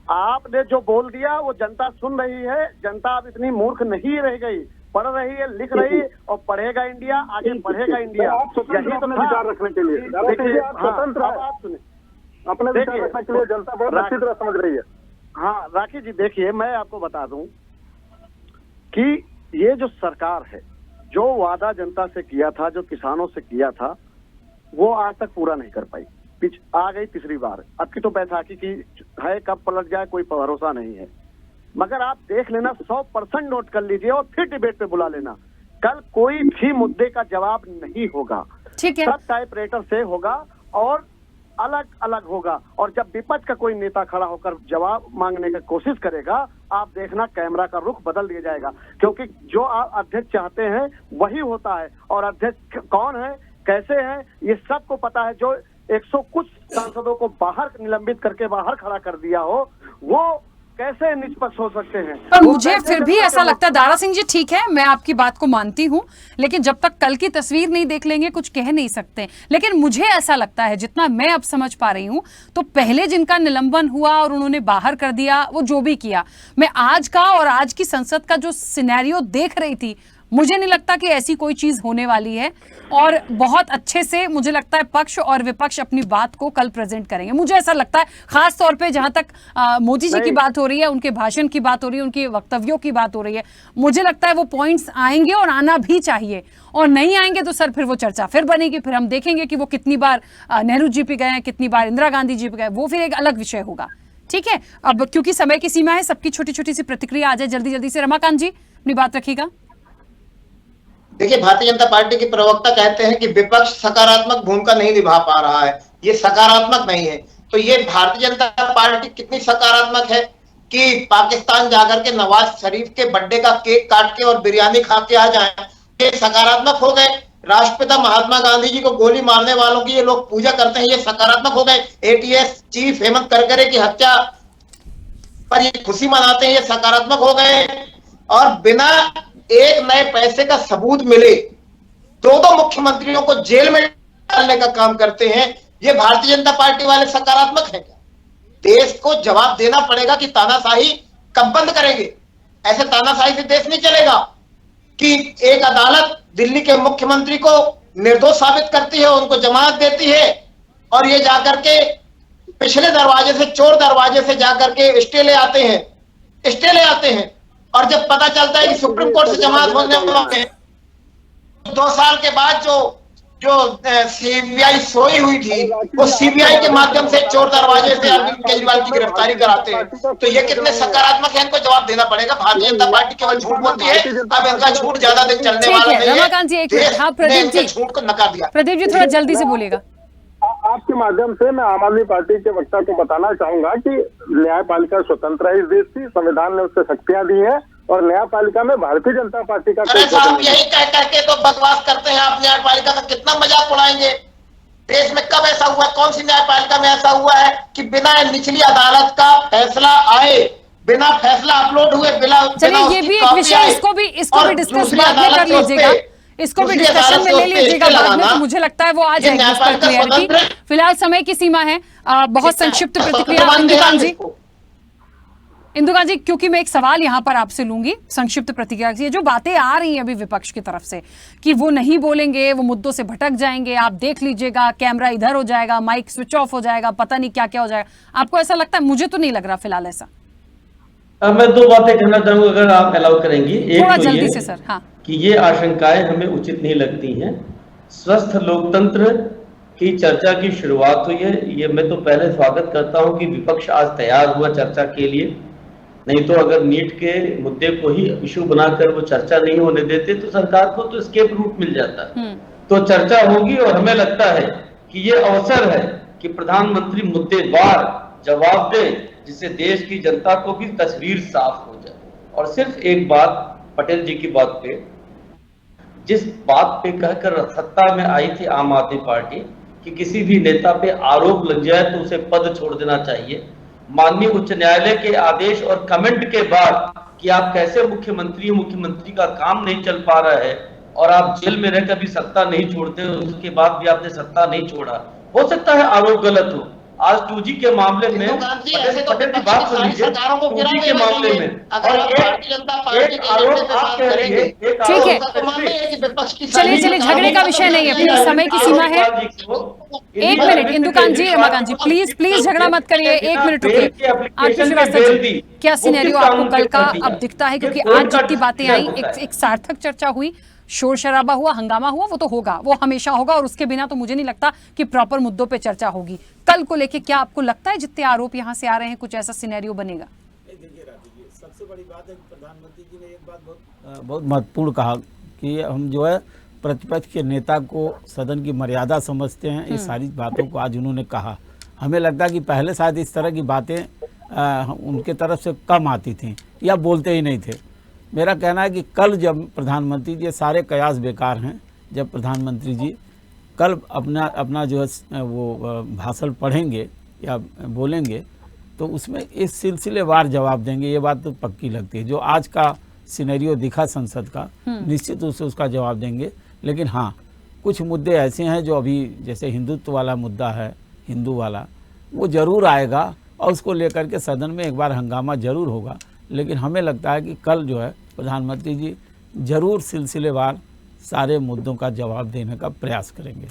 आपने जो बोल दिया वो जनता सुन रही है। जनता अब इतनी मूर्ख नहीं रह गई, पढ़ रही है, लिख रही है, और पढ़ेगा इंडिया, आगे बढ़ेगा इंडिया। यही तो विचार रखने के लिए देखिए, आप सुने, अपने विचार रखने के लिए जनता बहुत अच्छी तरह समझ रही है। हाँ राखी जी, देखिए मैं आपको बता दूं कि ये जो सरकार है, जो वादा जनता से किया था, जो किसानों से किया था, वो आज तक पूरा नहीं कर पाई। आ गई तीसरी बार। अब की तो बैसाखी की है, कब पलट जाए कोई भरोसा नहीं है। मगर आप देख लेना, 100% नोट कर लीजिए और फिर डिबेट पे बुला लेना। कल कोई भी मुद्दे का जवाब नहीं होगा, ठीक है, सब टाइपरेटर से होगा और अलग अलग होगा। और जब विपक्ष का कोई नेता खड़ा होकर जवाब मांगने की कोशिश करेगा, आप देखना कैमरा का रुख बदल दिया जाएगा। क्योंकि जो आप अध्यक्ष चाहते हैं वही होता है। और अध्यक्ष कौन है, कैसे है, ये सबको पता है। जो 100 कुछ सांसदों को बाहर निलंबित करके बाहर खड़ा कर दिया हो, वो कैसे निष्पक्ष हो सकते हैं? पर मुझे फिर भी ऐसा लगता है, दारा सिंह जी ठीक है, मैं आपकी बात को मानती हूं, लेकिन जब तक कल की तस्वीर नहीं देख लेंगे कुछ कह नहीं सकते। लेकिन मुझे ऐसा लगता है, जितना मैं अब समझ पा रही हूं, तो पहले जिनका निलंबन हुआ और उन्होंने बाहर कर दिया, वो जो भी किया, मैं आज का और आज की संसद का जो सिनेरियो देख रही थी, मुझे नहीं लगता कि ऐसी कोई चीज होने वाली है। और बहुत अच्छे से मुझे लगता है पक्ष और विपक्ष अपनी बात को कल प्रेजेंट करेंगे। मुझे ऐसा लगता है, खास तौर पे जहां तक मोदी जी की बात हो रही है, उनके भाषण की बात हो रही है, उनके वक्तव्यों की बात हो रही है, मुझे लगता है वो पॉइंट्स आएंगे और आना भी चाहिए। और नहीं आएंगे तो सर फिर वो चर्चा फिर बनेगी, फिर हम देखेंगे कि वो कितनी बार नेहरू जी पे गए हैं, कितनी बार इंदिरा गांधी जी पे गए, वो फिर एक अलग विषय होगा। ठीक है, अब क्योंकि समय की सीमा है, सबकी छोटी छोटी सी प्रतिक्रिया आ जाए जल्दी जल्दी से। रमाकांत जी, अपनी बात रखिएगा। देखिए, भारतीय जनता पार्टी के प्रवक्ता कहते हैं कि विपक्ष सकारात्मक भूमिका नहीं निभा पा रहा है, ये सकारात्मक नहीं है। तो ये भारतीय जनता पार्टी कितनी सकारात्मक है कि पाकिस्तान जाकर के नवाज शरीफ के बर्थडे का केक काट के और बिरयानी खा के आ जाए, ये सकारात्मक हो गए। राष्ट्रपिता महात्मा गांधी जी को गोली मारने वालों की ये लोग पूजा करते हैं, ये सकारात्मक हो गए। एटीएस चीफ हेमंत करकरे की हत्या पर ये खुशी मनाते हैं, ये सकारात्मक हो गए। और बिना एक नए पैसे का सबूत मिले 2 मुख्यमंत्रियों को जेल में डालने का काम करते हैं, ये भारतीय जनता पार्टी वाले सकारात्मक है क्या? देश को जवाब देना पड़ेगा कि तानाशाही कब बंद करेंगे। ऐसे तानाशाही से देश नहीं चलेगा कि एक अदालत दिल्ली के मुख्यमंत्री को निर्दोष साबित करती है, उनको जमानत देती है, और ये जाकर के पिछले दरवाजे से, चोर दरवाजे से जाकर के स्टे ले आते हैं। और जब पता चलता है कि सुप्रीम कोर्ट से जमानत होने वाले हैं, 2 साल के बाद जो जो सीबीआई सोई हुई थी, वो सीबीआई के माध्यम से चोर दरवाजे से अरविंद केजरीवाल की गिरफ्तारी कराते हैं, तो ये कितने सकारात्मक है, इनको जवाब देना पड़ेगा। भारतीय जनता पार्टी केवल झूठ बोलती है, अब इनका झूठ ज्यादा दिन चलने वाला नहीं है। रमाकांत जी, एक मिनट। हाँ प्रदीप जी, झूठ को नकार दिया। प्रदीप जी थोड़ा जल्दी से बोलिएगा। आपके माध्यम से मैं आम आदमी पार्टी के वक्ता को बताना चाहूंगा कि न्यायपालिका स्वतंत्र है इस देश की, संविधान ने उससे शक्तियां दी हैं और न्यायपालिका में भारतीय जनता पार्टी का अरे साहब, यही कह के तो बकवास करते हैं आप। न्यायपालिका का कितना मजाक उड़ाएंगे? देश में कब ऐसा हुआ, कौन सी न्यायपालिका में ऐसा हुआ है कि बिना निचली अदालत का फैसला आए, बिना फैसला अपलोड हुए, बिना चलिए ये भी एक विषय, इसको भी डिस्कस बाद में कर लीजिएगा, इसको भी डिस्कशन में ले लीजिएगा बाद में। तो मुझे लगता है वो आ जाएगी उस पर क्लियरिटी। फिलहाल समय की सीमा है। बहुत संक्षिप्त प्रतिक्रिया इंदुकांत जी, क्योंकि मैं एक सवाल यहाँ पर आपसे लूंगी, संक्षिप्त प्रतिक्रिया। ये जो बातें आ रही हैं अभी विपक्ष की तरफ से कि वो नहीं बोलेंगे, वो मुद्दों से भटक जाएंगे, आप देख लीजिएगा कैमरा इधर हो जाएगा, माइक स्विच ऑफ हो जाएगा, पता नहीं क्या क्या हो जाएगा, आपको ऐसा लगता है? मुझे तो नहीं लग रहा फिलहाल ऐसा। मैं दो बातें कहना चाहूंगा अगर आप अलाउ करेंगी। एक थोड़ा तो जल्दी से सर। हाँ, कि ये आशंकाएं हमें उचित नहीं लगती हैं। स्वस्थ लोकतंत्र की चर्चा की शुरुआत हुई है, ये मैं तो पहले स्वागत करता हूं कि विपक्ष आज तैयार हुआ चर्चा के लिए। नहीं तो अगर नीट के मुद्दे को ही इशू बनाकर वो चर्चा नहीं होने देते तो सरकार को तो एस्केप रूट मिल जाता। तो चर्चा होगी और हमें लगता है कि ये अवसर है कि प्रधानमंत्री मुद्देवार जवाब दे, जिससे देश की जनता को भी तस्वीर साफ हो जाए। और सिर्फ एक बात पटेल जी की बात पे, जिस बात पे कहकर सत्ता में आई थी आम आदमी पार्टी कि किसी भी नेता पे आरोप लग जाए तो उसे पद छोड़ देना चाहिए, माननीय उच्च न्यायालय के आदेश और कमेंट के बाद कि आप कैसे मुख्यमंत्री का काम नहीं चल पा रहा है और आप जेल में रहकर भी सत्ता नहीं छोड़ते, उसके बाद भी आपने सत्ता नहीं छोड़ा, हो सकता है आरोप गलत हो। आज 2G के मामले में पटेल की बात सुन लीजिए, 2G के मामले में ठीक है, चलिए चलिए, झगड़े का विषय नहीं है, प्लीज समय की सीमा है। एक मिनट इंदुकांत जी, रमाकांत जी, प्लीज झगड़ा मत करिए, एक मिनट रुकिए। आरती श्रीवास्तव जी, क्या सिनेरियो आपको कल का अब दिखता है? क्योंकि आज जितनी बातें आई, एक सार्थक चर्चा हुई, शोर शराबा हुआ, हंगामा हुआ, वो तो होगा, वो हमेशा होगा, और उसके बिना तो मुझे नहीं लगता कि प्रॉपर मुद्दों पे चर्चा होगी। कल को लेके क्या आपको लगता है जितने आरोप यहाँ से आ रहे हैं कुछ ऐसा सिनेरियो बनेगा? सबसे बड़ी बात है प्रधानमंत्री जी ने एक बात बहुत महत्वपूर्ण कहा कि हम जो है प्रतिपक्ष के नेता को सदन की मर्यादा समझते हैं। इस सारी बातों को आज उन्होंने कहा। हमें लगता है कि पहले शायद इस तरह की बातें उनके तरफ से कम आती थी या बोलते ही नहीं थे। मेरा कहना है कि कल जब प्रधानमंत्री जी, सारे कयास बेकार हैं, जब प्रधानमंत्री जी कल अपना जो है वो भाषण पढ़ेंगे या बोलेंगे तो उसमें इस सिलसिलेवार जवाब देंगे, ये बात तो पक्की लगती है। जो आज का सिनेरियो दिखा संसद का, निश्चित रूप से उसका जवाब देंगे। लेकिन हाँ, कुछ मुद्दे ऐसे हैं जो अभी, जैसे हिंदुत्व वाला मुद्दा है, हिंदू वाला, वो ज़रूर आएगा और उसको लेकर के सदन में एक बार हंगामा ज़रूर होगा। लेकिन हमें लगता है कि कल जो है प्रधानमंत्री जी ज़रूर सिलसिलेवार सारे मुद्दों का जवाब देने का प्रयास करेंगे।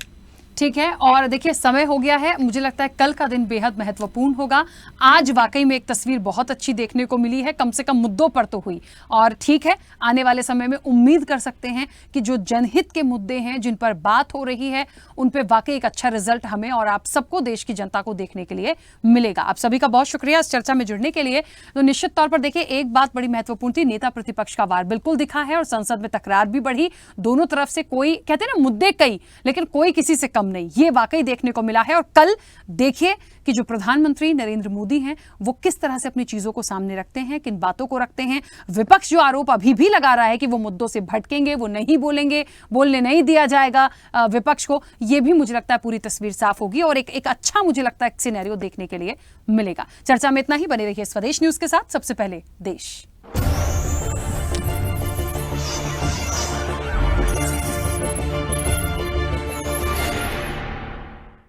ठीक है, और देखिए समय हो गया है, मुझे लगता है कल का दिन बेहद महत्वपूर्ण होगा। आज वाकई में एक तस्वीर बहुत अच्छी देखने को मिली है, कम से कम मुद्दों पर तो हुई। और ठीक है, आने वाले समय में उम्मीद कर सकते हैं कि जो जनहित के मुद्दे हैं, जिन पर बात हो रही है, उन पर वाकई एक अच्छा रिजल्ट हमें और आप सबको, देश की जनता को देखने के लिए मिलेगा। आप सभी का बहुत शुक्रिया इस चर्चा में जुड़ने के लिए। तो निश्चित तौर पर देखिए, एक बात बड़ी महत्वपूर्ण थी, नेता प्रतिपक्ष का वार बिल्कुल दिखा है और संसद में तकरार भी बढ़ी। दोनों तरफ से कोई, कहते हैं ना, मुद्दे कई, लेकिन कोई किसी से कम नहीं, ये वाकई देखने को मिला है। और कल देखिए कि जो प्रधानमंत्री नरेंद्र मोदी हैं, वो किस तरह से अपनी चीजों को सामने रखते हैं, किन बातों को रखते हैं। विपक्ष जो आरोप अभी भी लगा रहा है कि वो मुद्दों से भटकेंगे, वो नहीं बोलेंगे, बोलने नहीं दिया जाएगा विपक्ष को, ये भी मुझे लगता है पूरी तस्वीर साफ होगी और एक अच्छा, मुझे लगता है, एक सिनेरियो देखने के लिए मिलेगा। चर्चा में इतना ही, बने रहिए स्वदेश न्यूज के साथ। सबसे पहले देश।